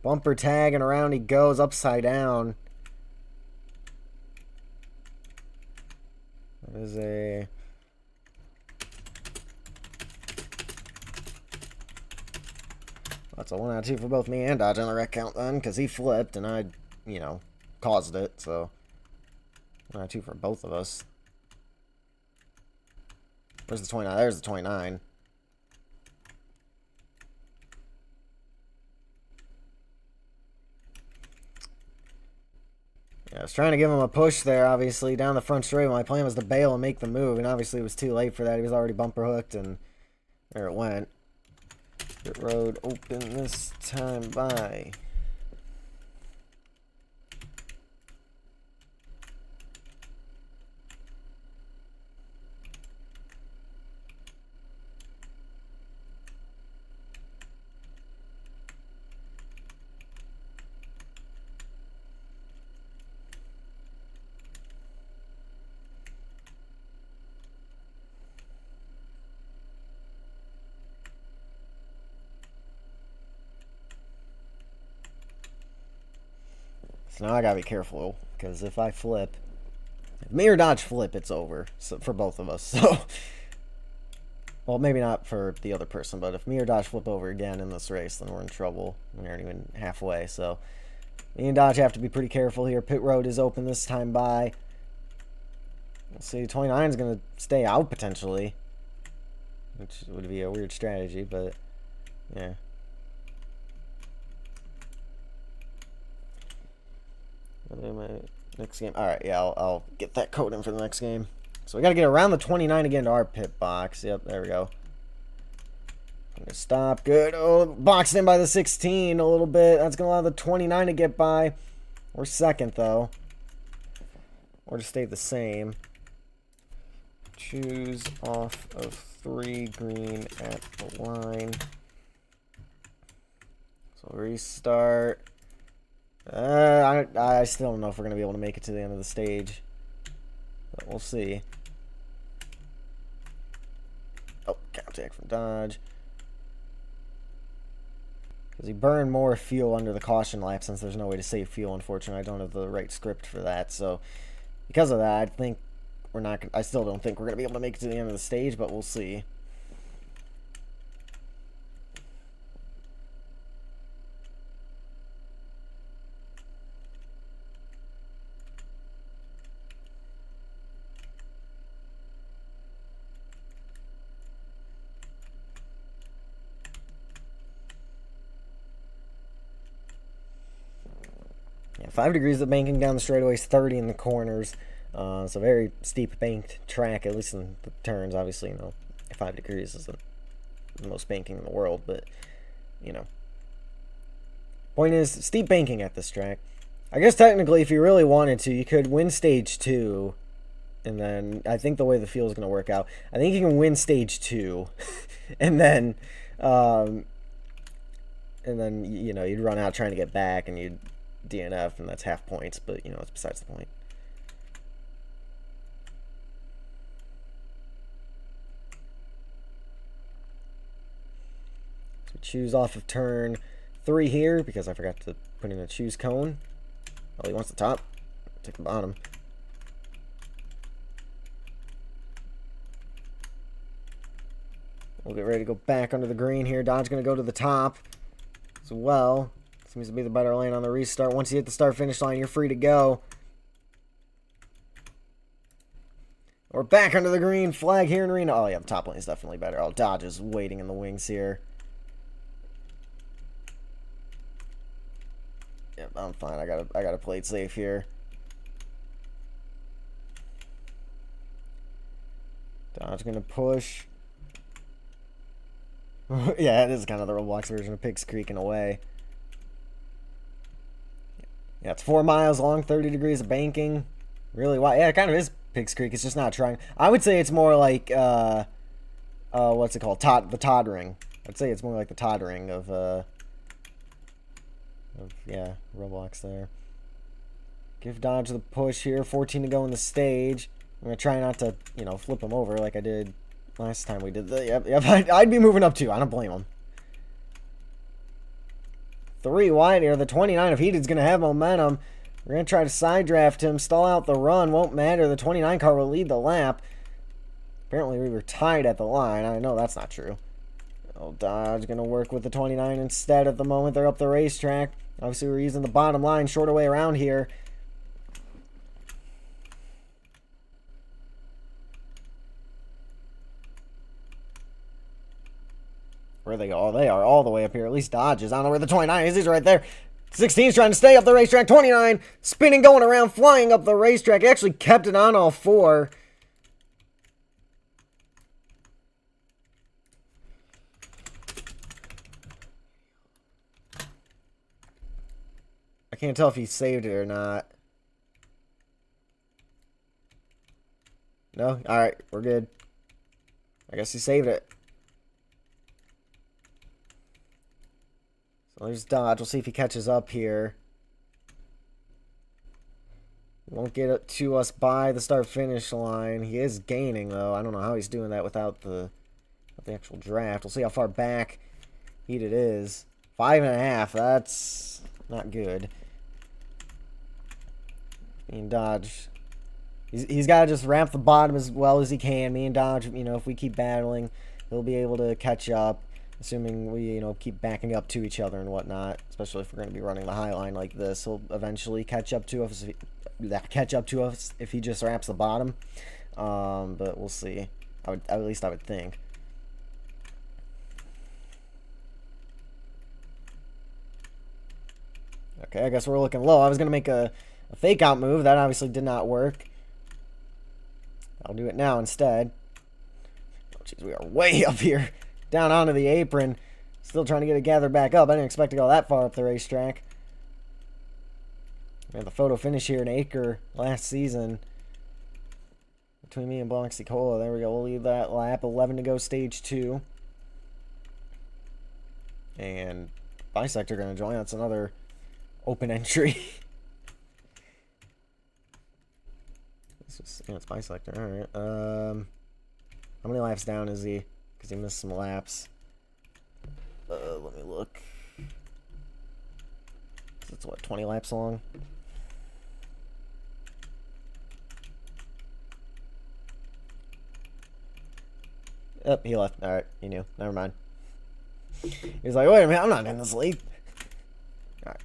Bumper tag, and around he goes upside down. That is a... That's a 1 out of 2 for both me and Dodge on the wreck count then, because he flipped and I, you know, caused it, so 1 out of 2 for both of us. Where's the 29? There's the 29. Yeah, I was trying to give him a push there, obviously, down the front straight. My plan was to bail and make the move, and obviously it was too late for that. He was already bumper hooked, and there it went. Pit road open this time by. So now I gotta be careful, because if I flip, if me or Dodge flip, it's over. So for both of us. So, well, maybe not for the other person, but if me or Dodge flip over again in this race, then we're in trouble. We aren't even halfway. So me and Dodge have to be pretty careful here. Pit road is open this time by. We'll see. 29 is gonna stay out potentially, which would be a weird strategy, but yeah. My next game. Alright, yeah, I'll get that code in for the next game. So we got to get around the 29 again to our pit box. Yep, there we go. I'm going to stop. Good. Oh, boxed in by the 16 a little bit. That's going to allow the 29 to get by. We're second, though. Or to stay the same. Choose off of 3 green at the line. So restart. I still don't know if we're going to be able to make it to the end of the stage. But we'll see. Oh, contact from Dodge. Because he burned more fuel under the caution lap since there's no way to save fuel, unfortunately. I don't have the right script for that. So, because of that, I think we're not... I still don't think we're going to be able to make it to the end of the stage, but we'll see. Yeah, 5 degrees of banking down the straightaways, 30 in the corners. It's a very steep banked track, at least in the turns. Obviously, you know, 5 degrees isn't the most banking in the world, but, you know. Point is, steep banking at this track. I guess technically, if you really wanted to, you could win stage 2 And then I think the way the field is going to work out, I think he can win stage 2. and then, you know, you'd run out trying to get back and you'd DNF, and that's half points, but, you know, it's besides the point. So we choose off of turn 3 here because I forgot to put in a choose cone. Oh, he wants the top. Take the bottom. We'll get ready to go back under the green here. Dodge going to go to the top as well. Seems to be the better lane on the restart. Once you hit the start-finish line, you're free to go. We're back under the green. Flag here in arena. Oh, yeah, the top lane is definitely better. Oh, Dodge is waiting in the wings here. Yep, I'm fine. I gotta play it safe here. Dodge going to push. Yeah, it is kind of the Roblox version of Pigs Creek in a way. Yeah, it's 4 miles long, 30 degrees of banking. Really wide. Yeah, it kind of is Pigs Creek. It's just not trying. I would say it's more like, what's it called? The Toddering. I'd say it's more like the Toddering of yeah, Roblox there. Give Dodge the push here. 14 to go in the stage. I'm going to try not to, you know, flip him over like I did last time we did the... Yep, I'd be moving up too. I don't blame him. 3 wide here. The 29 of Heated's going to have momentum. We're going to try to side draft him. Stall out the run. Won't matter. The 29 car will lead the lap. Apparently we were tied at the line. I know that's not true. Oh, Dodge going to work with the 29 instead at the moment. They're up the racetrack. Obviously we're using the bottom line. Shorter way around here. Where they go? Oh, they are all the way up here. At least Dodge is. I don't know where the 29 is. He's right there. 16's trying to stay up the racetrack. 29 spinning, going around, flying up the racetrack. He actually kept it on all 4. I can't tell if he saved it or not. No? Alright, we're good. I guess he saved it. So there's Dodge. We'll see if he catches up here. Won't get it to us by the start-finish line. He is gaining, though. I don't know how he's doing that without the actual draft. We'll see how far back Heated is. 5.5. That's not good. Me and Dodge. He's got to just ramp the bottom as well as he can. Me and Dodge, you know, if we keep battling, he'll be able to catch up. Assuming we, you know, keep backing up to each other and whatnot. Especially if we're going to be running the high line like this. He'll eventually catch up to us if he just ramps the bottom. But we'll see. At least I would think. Okay, I guess we're looking low. I was going to make a fake out move. That obviously did not work. I'll do it now instead. Oh, jeez, we are way up here. Down onto the apron. Still trying to get it gathered back up. I didn't expect to go that far up the racetrack. We had the photo finish here in Acre last season. Between me and Bloxy Cola. There we go. We'll leave that lap. 11 to go, stage 2. And Bisector going to join. That's another open entry. Yeah, it's Bisector. Alright. How many laps down is he? Because he missed some laps. Let me look. It's what, 20 laps long? Yep, he left. Alright, he knew. Never mind. He's like, wait a minute, I'm not in this league. Right,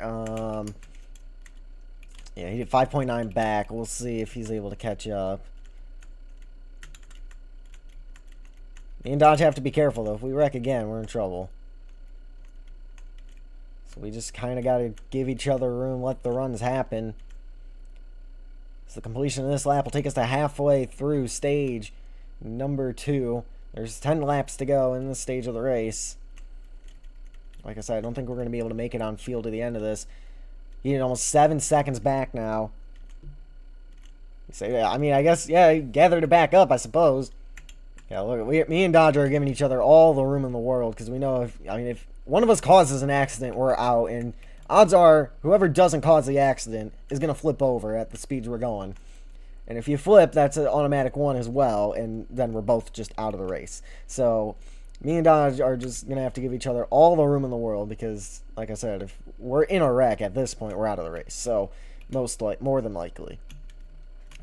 yeah, he did 5.9 back. We'll see if he's able to catch up. Me and Dodge have to be careful, though. If we wreck again, we're in trouble. So we just kind of got to give each other room, let the runs happen. So the completion of this lap will take us to halfway through stage number 2. There's 10 laps to go in this stage of the race. Like I said, I don't think we're going to be able to make it on field to the end of this. He's almost 7 seconds back now. So yeah, I mean, I guess yeah, gather to back up, I suppose. Yeah, look, me and Dodger are giving each other all the room in the world because we know if one of us causes an accident, we're out, and odds are whoever doesn't cause the accident is gonna flip over at the speeds we're going. And if you flip, that's an automatic one as well, and then we're both just out of the race. So me and Dodge are just gonna have to give each other all the room in the world because, like I said, if we're in a wreck at this point, we're out of the race. So more than likely.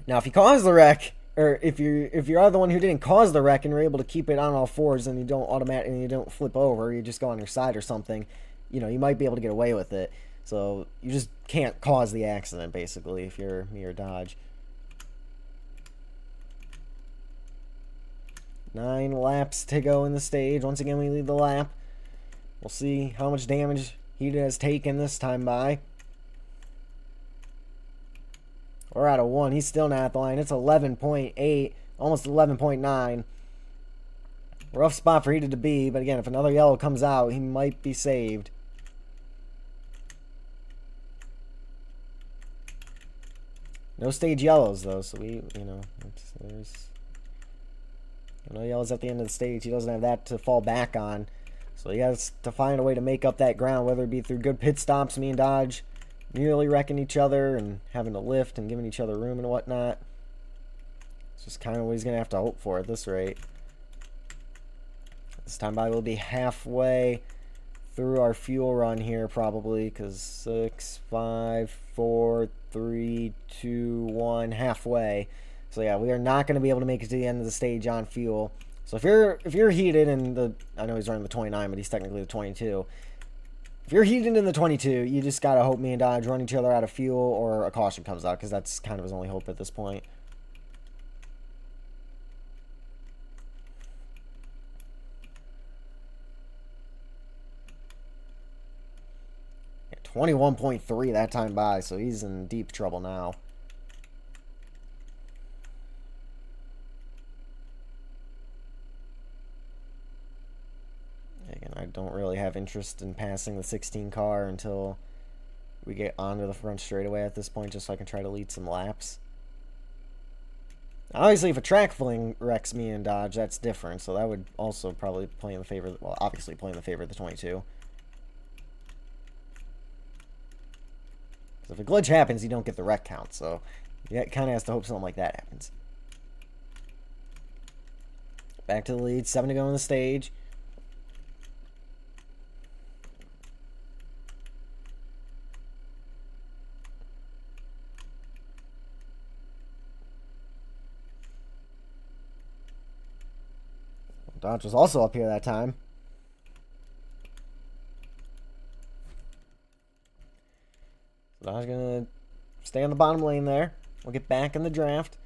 Now, if you cause the wreck, or if you're the one who didn't cause the wreck and you're able to keep it on all fours and you don't flip over, you just go on your side or something, you might be able to get away with it. So you just can't cause the accident basically if you're me or Dodge. 9 laps to go in the stage. Once again, we lead the lap. We'll see how much damage he has taken this time by. We're out of 1. He's still not at the line. It's 11.8, almost 11.9. Rough spot for Heated to be, but again, if another yellow comes out, he might be saved. No stage yellows, though, so there's no yellows at the end of the stage. He doesn't have that to fall back on. So he has to find a way to make up that ground, whether it be through good pit stops, me and Dodge nearly wrecking each other and having to lift and giving each other room and whatnot. It's just kind of what he's going to have to hope for at this rate. This time by we'll be halfway through our fuel run here probably, because 6, 5, 4, 3, 2, 1, halfway. So yeah, we are not going to be able to make it to the end of the stage on fuel. So if you're heated in I know he's running the 29, but he's technically the 22. If you're heated in the 22, you just got to hope me and Dodge run each other out of fuel or a caution comes out, because that's kind of his only hope at this point. Yeah, 21.3 that time by, so he's in deep trouble now. Again, I don't really have interest in passing the 16 car until we get onto the front straightaway at this point, just so I can try to lead some laps. Obviously, if a track fling wrecks me and Dodge, that's different, so that would also probably play in the favor, well, obviously play in the favor of the 22. Because if a glitch happens, you don't get the wreck count, so you kind of has to hope something like that happens. Back to the lead, 7 to go on the stage. Dodge was also up here that time. So Dodge gonna stay on the bottom lane there. We'll get back in the draft.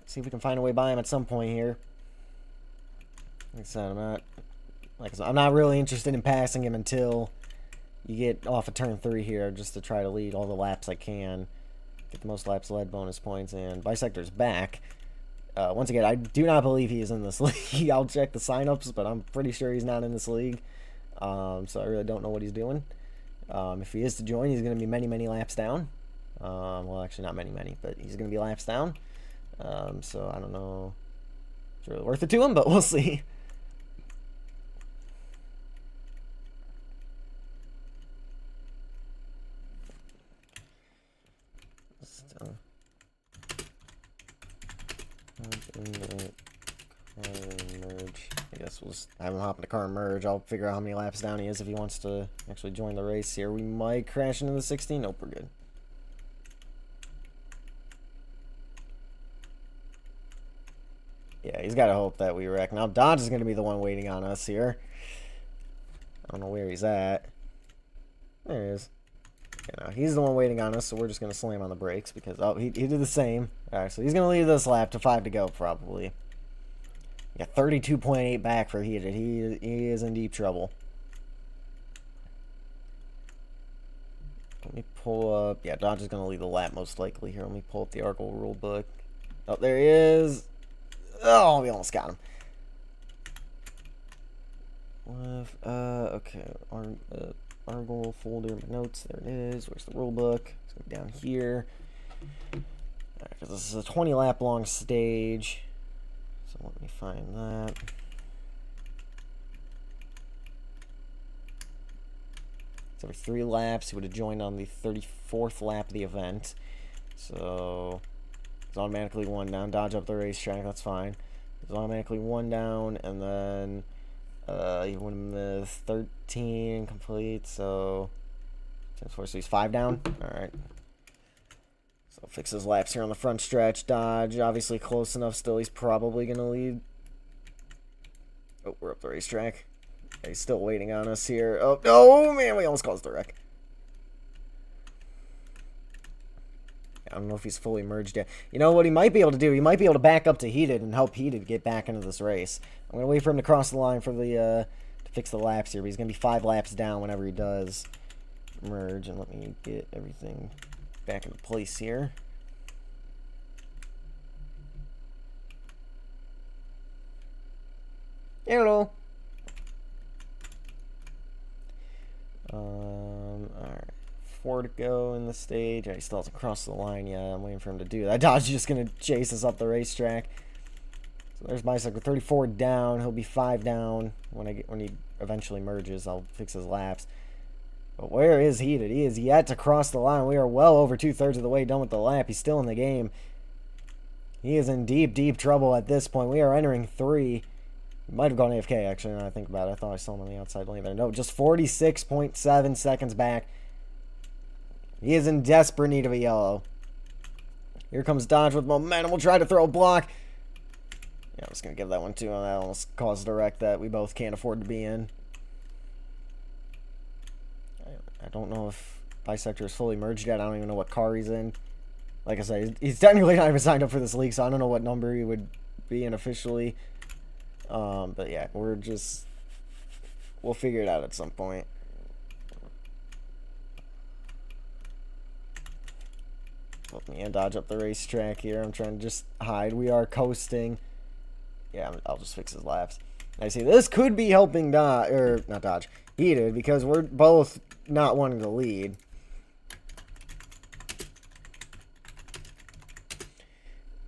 See if we can find a way by him at some point here. Like I said, I'm not really interested in passing him until you get off of turn 3 here, just to try to lead all the laps I can. Get the most laps led bonus points, and Bisector's back. Once again, I do not believe he is in this league. I'll check the signups, but I'm pretty sure he's not in this league. So I really don't know what he's doing. If he is to join, he's going to be many, many laps down. Well, actually, not many, but he's going to be laps down. So I don't know if it's really worth it to him, but we'll see. Merge. I guess we'll just have him hop in the car and merge. I'll figure out how many laps down he is if he wants to actually join the race here. We might crash into the 16. Nope, we're good. Yeah, he's got to hope that we wreck. Now Dodge is going to be the one waiting on us here. I don't know where he's at. There he is. You know, he's the one waiting on us, so we're just going to slam on the brakes because, oh, he did the same. Alright, so he's going to leave this lap to 5 to go, probably. Yeah, 32.8 back for Heated. He is in deep trouble. Let me pull up. Yeah, Dodge is going to lead the lap most likely here. Let me pull up the Argyle rule book. Oh, there he is. Oh, we almost got him. Okay. Argyle folder notes. There it is. Where's the rule book? Let's go down here. Because this is a 20 lap long stage. So let me find that. So every 3 laps, he would have joined on the 34th lap of the event. So it's automatically 1 down. Dodge up the racetrack, that's fine. It's automatically 1 down, and then he won the 13 complete, so he's 5 down. Alright. So fix his laps here on the front stretch. Dodge, obviously close enough still. He's probably going to lead. Oh, we're up the racetrack. He's still waiting on us here. Oh, no, man, we almost caused the wreck. I don't know if he's fully merged yet. You know what he might be able to do? He might be able to back up to Heated and help Heated get back into this race. I'm going to wait for him to cross the line for the to fix the laps here, but he's going to be 5 laps down whenever he does merge. And let me get everything back into place here. Hello. Alright. 4 to go in the stage. He still hasn't crossed the line yet. I'm waiting for him to do that. Dodge is just going to chase us up the racetrack. So there's Bicycle. 34 down. He'll be 5 down when he eventually merges. I'll fix his laps. But where is Heated? He is yet to cross the line. We are well over 2/3 of the way done with the lap. He's still in the game. He is in deep, deep trouble at this point. We are entering 3. He might have gone AFK, actually, now I think about it. I thought I saw him on the outside lane there. No, just 46.7 seconds back. He is in desperate need of a yellow. Here comes Dodge with momentum. We'll try to throw a block. Yeah, I'm just going to give that one to him. That almost caused a wreck that we both can't afford to be in. I don't know if Bisector is fully merged yet. I don't even know what car he's in. Like I said, he's technically not even signed up for this league, so I don't know what number he would be in officially. But yeah, we'll figure it out at some point. Let me dodge up the racetrack here. I'm trying to just hide. We are coasting. Yeah, I'll just fix his laps. I see this could be helping Dodge, or not Dodge, Heated, because we're both not wanting to lead.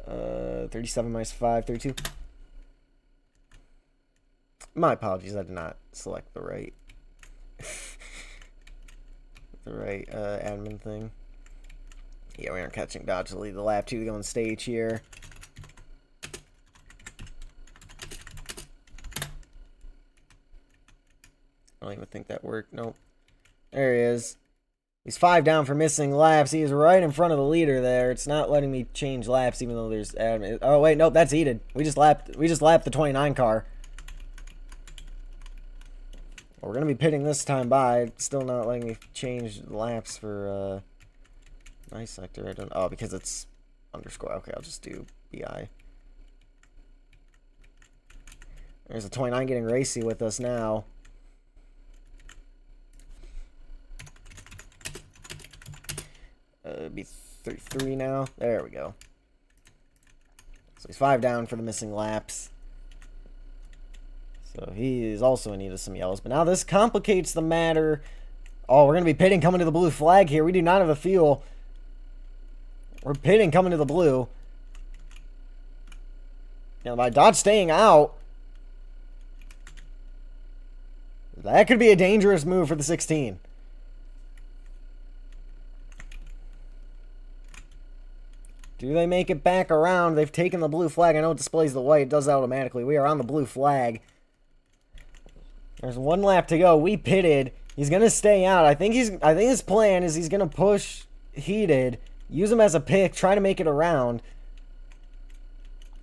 Uh, 37 minus 5, 32. My apologies, I did not select the right admin thing. Yeah, we aren't catching Dodge to lead the lap 2 to go on stage here. I don't even think that worked. Nope. There he is. He's 5 down for missing laps. He is right in front of the leader there. It's not letting me change laps even though there's admin. Oh wait, nope, that's Heated. We just lapped the 29 car. We're gonna be pitting this time by. It's still not letting me change laps for Bisector. I don't. Oh, because it's underscore. Okay, I'll just do BI. There's a 29 getting racy with us now. It'd be 33 now. There we go. So he's 5 down for the missing laps. So he is also in need of some yellows. But now this complicates the matter. Oh, we're going to be pitting coming to the blue flag here. We do not have a fuel. We're pitting coming to the blue. Now, by Dodge staying out, that could be a dangerous move for the 16. Do they make it back around? They've taken the blue flag. I know it displays the white. It does that automatically. We are on the blue flag. There's 1 lap to go. We pitted. He's going to stay out. I think his plan is he's going to push Heated, use him as a pick, try to make it around.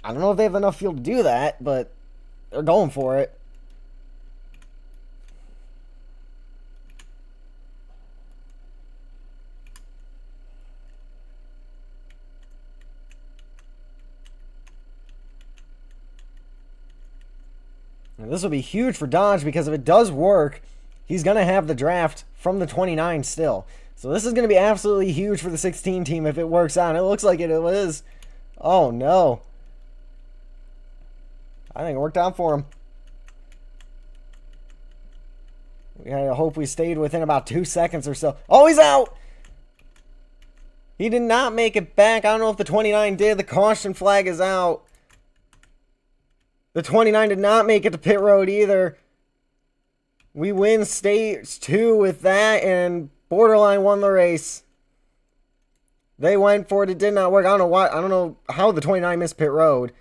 I don't know if they have enough fuel to do that, but they're going for it. And this will be huge for Dodge because if it does work, he's going to have the draft from the 29 still. So this is going to be absolutely huge for the 16 team if it works out. And it looks like it is. Oh, no. I think it worked out for him. We had to hope we stayed within about 2 seconds or so. Oh, he's out! He did not make it back. I don't know if the 29 did. The caution flag is out. The 29 did not make it to pit road either. We win stage 2 with that, and Borderline won the race. They went for it. It did not work. I don't know why. I don't know how the 29 missed pit road.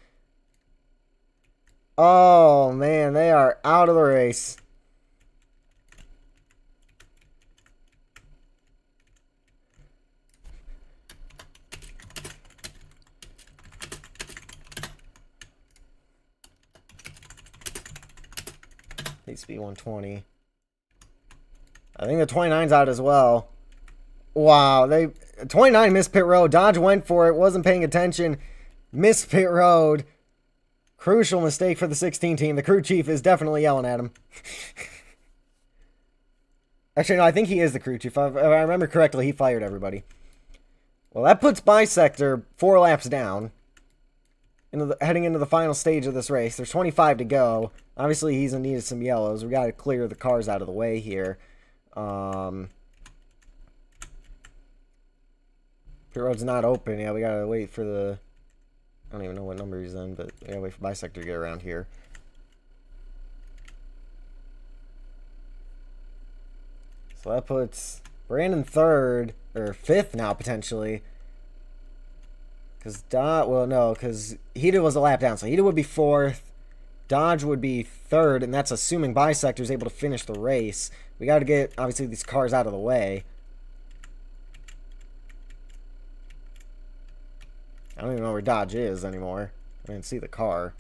Oh, man. They are out of the race. Speed 120. I think the 29's out as well. Wow, 29 missed pit road. Dodge went for it, wasn't paying attention. Missed pit road. Crucial mistake for the 16 team. The crew chief is definitely yelling at him. Actually, no, I think he is the crew chief. If I remember correctly, he fired everybody. Well, that puts Bisector 4 laps down. Heading into the final stage of this race. There's 25 to go. Obviously, he's in need of some yellows. We got to clear the cars out of the way here. Pit road's not open. Yeah, we got to wait for the... I don't even know what number he's in, but we got to wait for Bisector to get around here. So that puts Brandon 3rd, or 5th now, potentially. Because because Hida was a lap down, so Hida would be 4th. Dodge would be 3rd, and that's assuming Bisector is able to finish the race. We got to get, obviously, these cars out of the way. I don't even know where Dodge is anymore. I didn't see the car.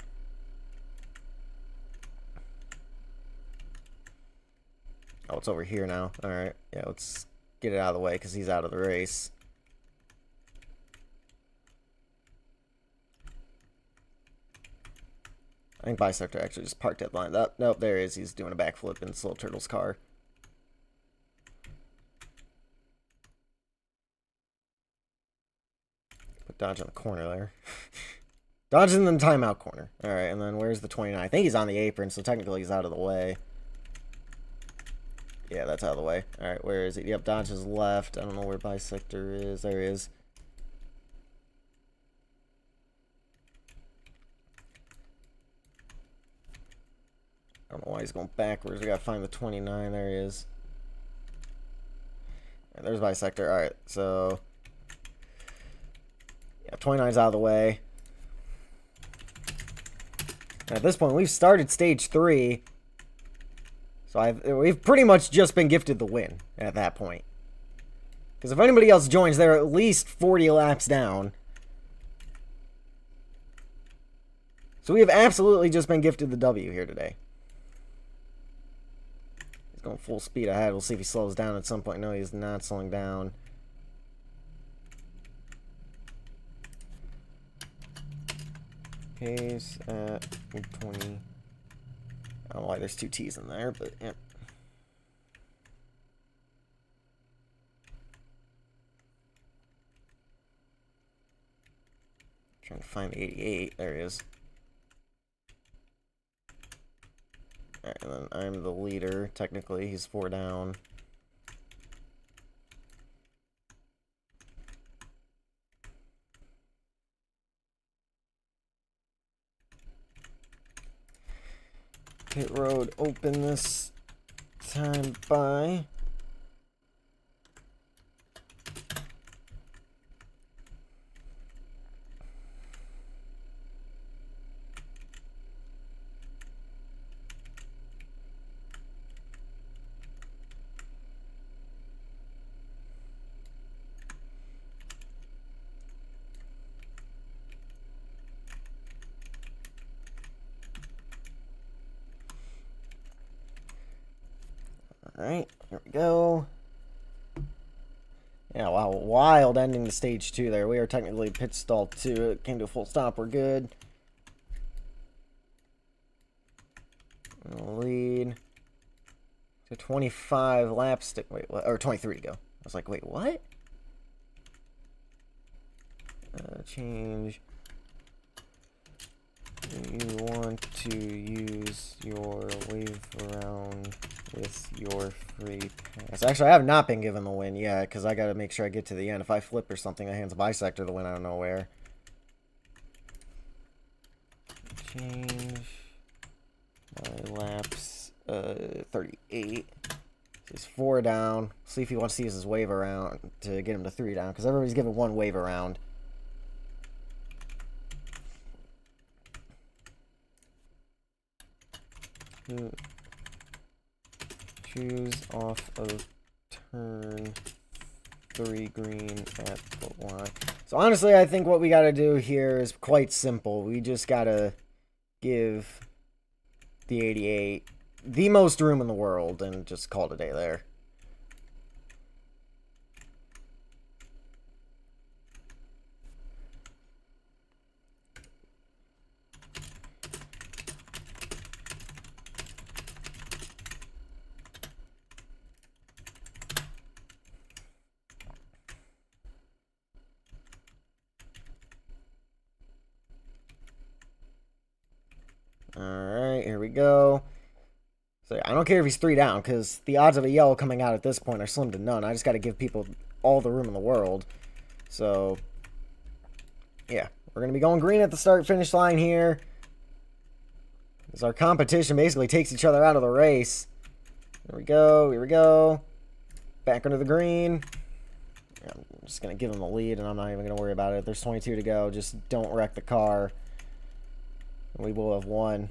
Oh, it's over here now. Alright, yeah, let's get it out of the way because he's out of the race. I think Bisector actually just parked at line up. Nope, there he is. He's doing a backflip in Slow Turtle's car. Put Dodge on the corner there. Dodge is in the timeout corner. Alright, and then where's the 29? I think he's on the apron, so technically he's out of the way. Yeah, that's out of the way. Alright, where is he? Yep, Dodge is left. I don't know where Bisector is. There he is. I don't know why he's going backwards. We gotta find the 29. There he is. Right, there's Bisector. Alright, so... yeah, 29's out of the way. And at this point, we've started stage 3. So we've pretty much just been gifted the win at that point. Because if anybody else joins, they're at least 40 laps down. So we have absolutely just been gifted the W here today. He's going full speed ahead. We'll see if he slows down at some point. No, he's not slowing down. Pace at 20. I don't know why there's 2 T's in there, but yeah. Trying to find the 88. There he is. Alright, and then I'm the leader. Technically, he's 4 down. Pit road open this time by. Alright, here we go. Yeah, wow, wild ending to stage 2 there. We are technically pit stall 2. It came to a full stop. We're good. Lead to 25 laps. Wait, what? Or 23 to go. I was like, wait, what? Change. You want to use your wave around with your free pass. Actually, I have not been given the win yet, because I got to make sure I get to the end. If I flip or something, that hands a bisector the win out of nowhere. Change my laps, 38. So he's 4 down. See if he wants to use his wave around to get him to 3 down, because everybody's given 1 wave around. Choose off of turn 3 green at the line. So honestly, I think what we got to do here is quite simple. We just got to give the 88 the most room in the world and just call it a day there. Alright, here we go. So I don't care if he's 3 down, because the odds of a yellow coming out at this point are slim to none. I just got to give people all the room in the world. So, yeah. We're going to be going green at the start-finish line here. As our competition basically takes each other out of the race. Here we go, here we go. Back under the green. I'm just going to give him the lead, and I'm not even going to worry about it. There's 22 to go. Just don't wreck the car. We will have won.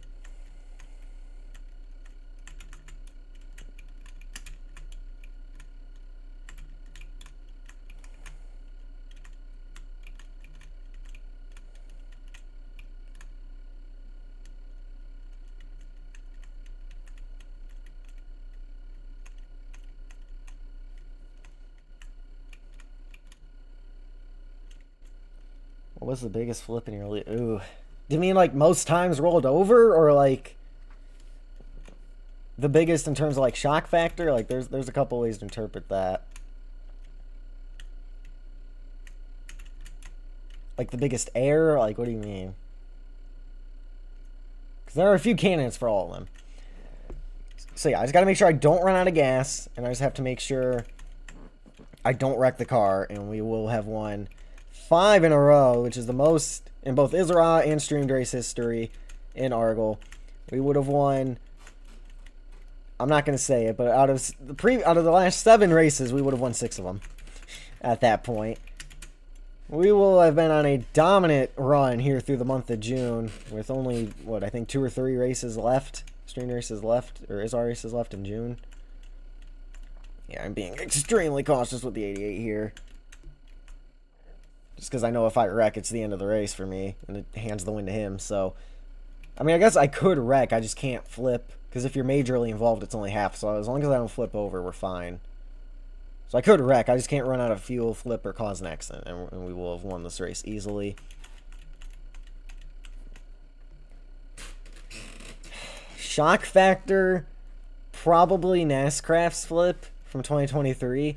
What was the biggest flip in your lead? Ooh. Do you mean like most times rolled over, or like the biggest in terms of like shock factor? Like there's a couple ways to interpret that. Like the biggest error? Like what do you mean? Because there are a few candidates for all of them. So yeah, I just got to make sure I don't run out of gas, and I just have to make sure I don't wreck the car, and we will have won 5 in a row, which is the most in both Isra and Streamed Race history in Argle. We would have won, I'm not going to say it, but out of the last 7 races, we would have won 6 of them at that point. We will have been on a dominant run here through the month of June with only, what, I think 2 or 3 races left, Streamed races left, or Isra races left in June. Yeah, I'm being extremely cautious with the 88 here. Just because I know if I wreck, it's the end of the race for me, and it hands the win to him. So, I mean, I guess I could wreck, I just can't flip, because if you're majorly involved, it's only half. So as long as I don't flip over, we're fine. So I could wreck, I just can't run out of fuel, flip, or cause an accident, and we will have won this race easily. Shock factor, probably NASCraft's flip from 2023,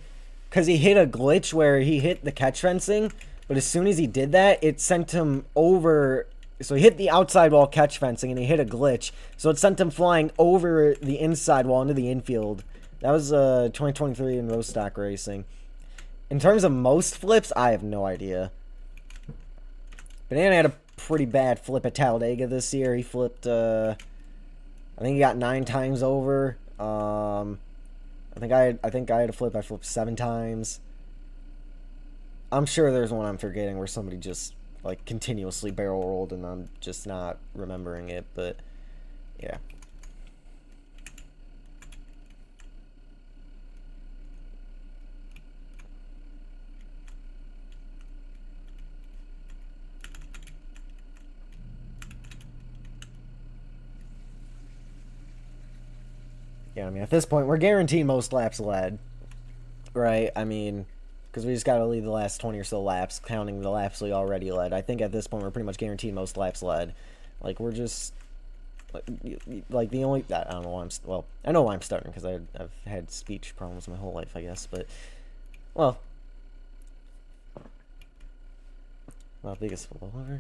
because he hit a glitch where he hit the catch fencing. But as soon as he did that, it sent him over. So he hit the outside wall catch fencing, and he hit a glitch. So it sent him flying over the inside wall into the infield. That was 2023 in Road Stock Racing. In terms of most flips, I have no idea. Banana had a pretty bad flip at Talladega this year. He flipped, I think he got 9 times over. I think I had a flip. I flipped 7 times. I'm sure there's one I'm forgetting where somebody just like continuously barrel rolled and I'm just not remembering it, but yeah. Yeah, I mean, at this point, we're guaranteed most laps led, right? I mean, because we just got to lead the last 20 or so laps, counting the laps we already led. I think at this point, we're pretty much guaranteed most laps led. Like, we're just, like the only, I don't know why well, I know why I'm starting, because I've had speech problems my whole life, I guess, but, well, biggest blowover?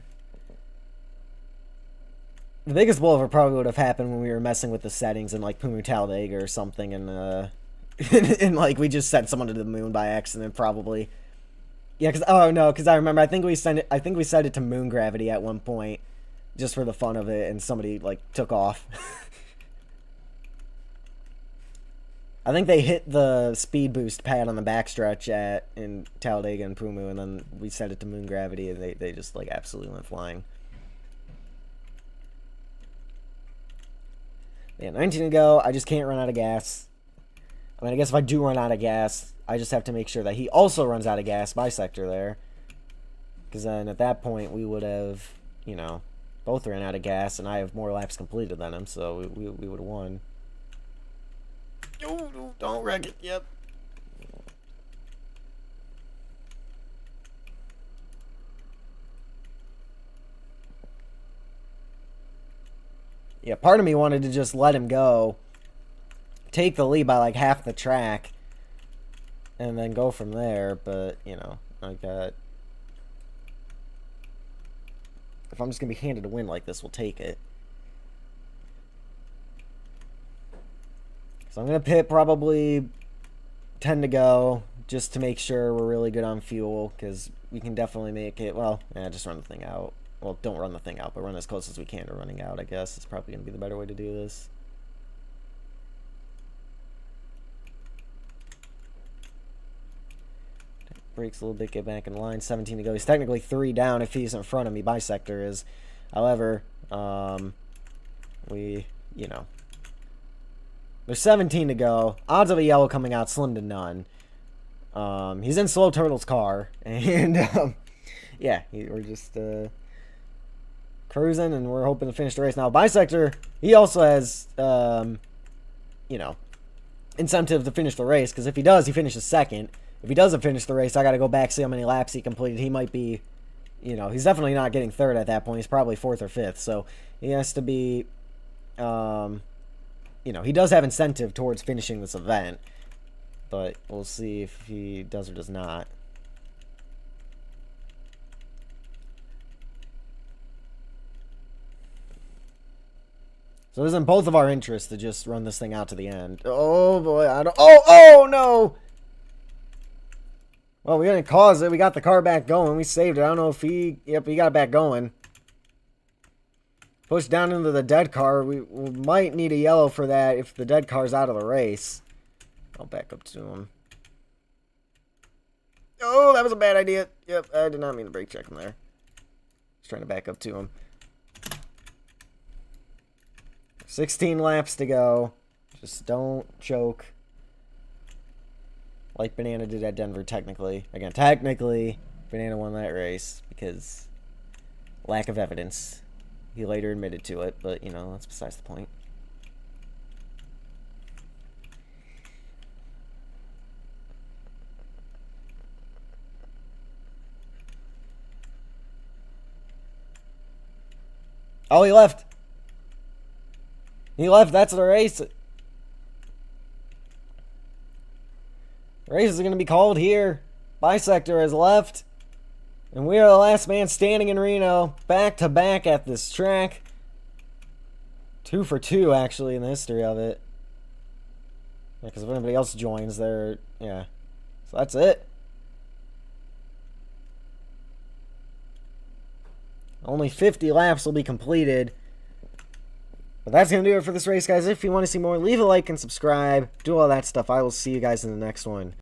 The biggest blowover probably would have happened when we were messing with the settings in, like, Pumu Talladega or something, and And like we just sent someone to the moon by accident, probably. Yeah, because oh no, because I remember I think we sent it to moon gravity at one point, just for the fun of it, and somebody like took off. I think they hit the speed boost pad on the backstretch in Talladega and Pumu, and then we set it to moon gravity, and they just like absolutely went flying. Yeah, 19 to go. I just can't run out of gas. I mean, I guess if I do run out of gas, I just have to make sure that he also runs out of gas bisector there. Because then at that point, we would have, you know, both ran out of gas, and I have more laps completed than him, so we would have won. Oh, don't wreck it. Yep. Yeah, part of me wanted to just let him go, take the lead by like half the track, and then go from there, but, you know, if I'm just going to be handed a win like this, we'll take it. So I'm going to pit probably 10 to go, just to make sure we're really good on fuel, because we can definitely make it. Well, yeah, just run the thing out. Well, don't run the thing out, but run as close as we can to running out, I guess. It's probably going to be the better way to do this. Brakes a little bit, get back in line. 17 to go. He's technically 3 down if he's in front of me. Bisector is. However, you know. There's 17 to go. Odds of a yellow coming out, slim to none. He's in Slow Turtle's car. And, yeah, we're just cruising, and we're hoping to finish the race. Now, Bisector, he also has, you know, incentive to finish the race, because if he does, he finishes second. If he doesn't finish the race, I got to go back, see how many laps he completed. He might be, you know, he's definitely not getting third at that point. He's probably fourth or fifth. So he has to be, you know, he does have incentive towards finishing this event. But we'll see if he does or does not. So it is in both of our interests to just run this thing out to the end. Oh, boy. Oh, no! Well, we didn't cause it. We got the car back going. We saved it. I don't know if he... Yep, he got it back going. Push down into the dead car. We might need a yellow for that if the dead car's out of the race. I'll back up to him. Oh, that was a bad idea. Yep, I did not mean to brake check him there. Just trying to back up to him. 16 laps to go. Just don't choke. Like Banana did at Denver, technically. Again, technically, Banana won that race because lack of evidence. He later admitted to it, but, you know, that's besides the point. Oh, he left. He left. That's the race. Race is going to be called here. Bisector has left. And we are the last man standing in Reno. Back to back at this track. 2 for 2, actually, in the history of it. Yeah, because if anybody else joins, they're... Yeah. So that's it. Only 50 laps will be completed. But that's going to do it for this race, guys. If you want to see more, leave a like and subscribe. Do all that stuff. I will see you guys in the next one.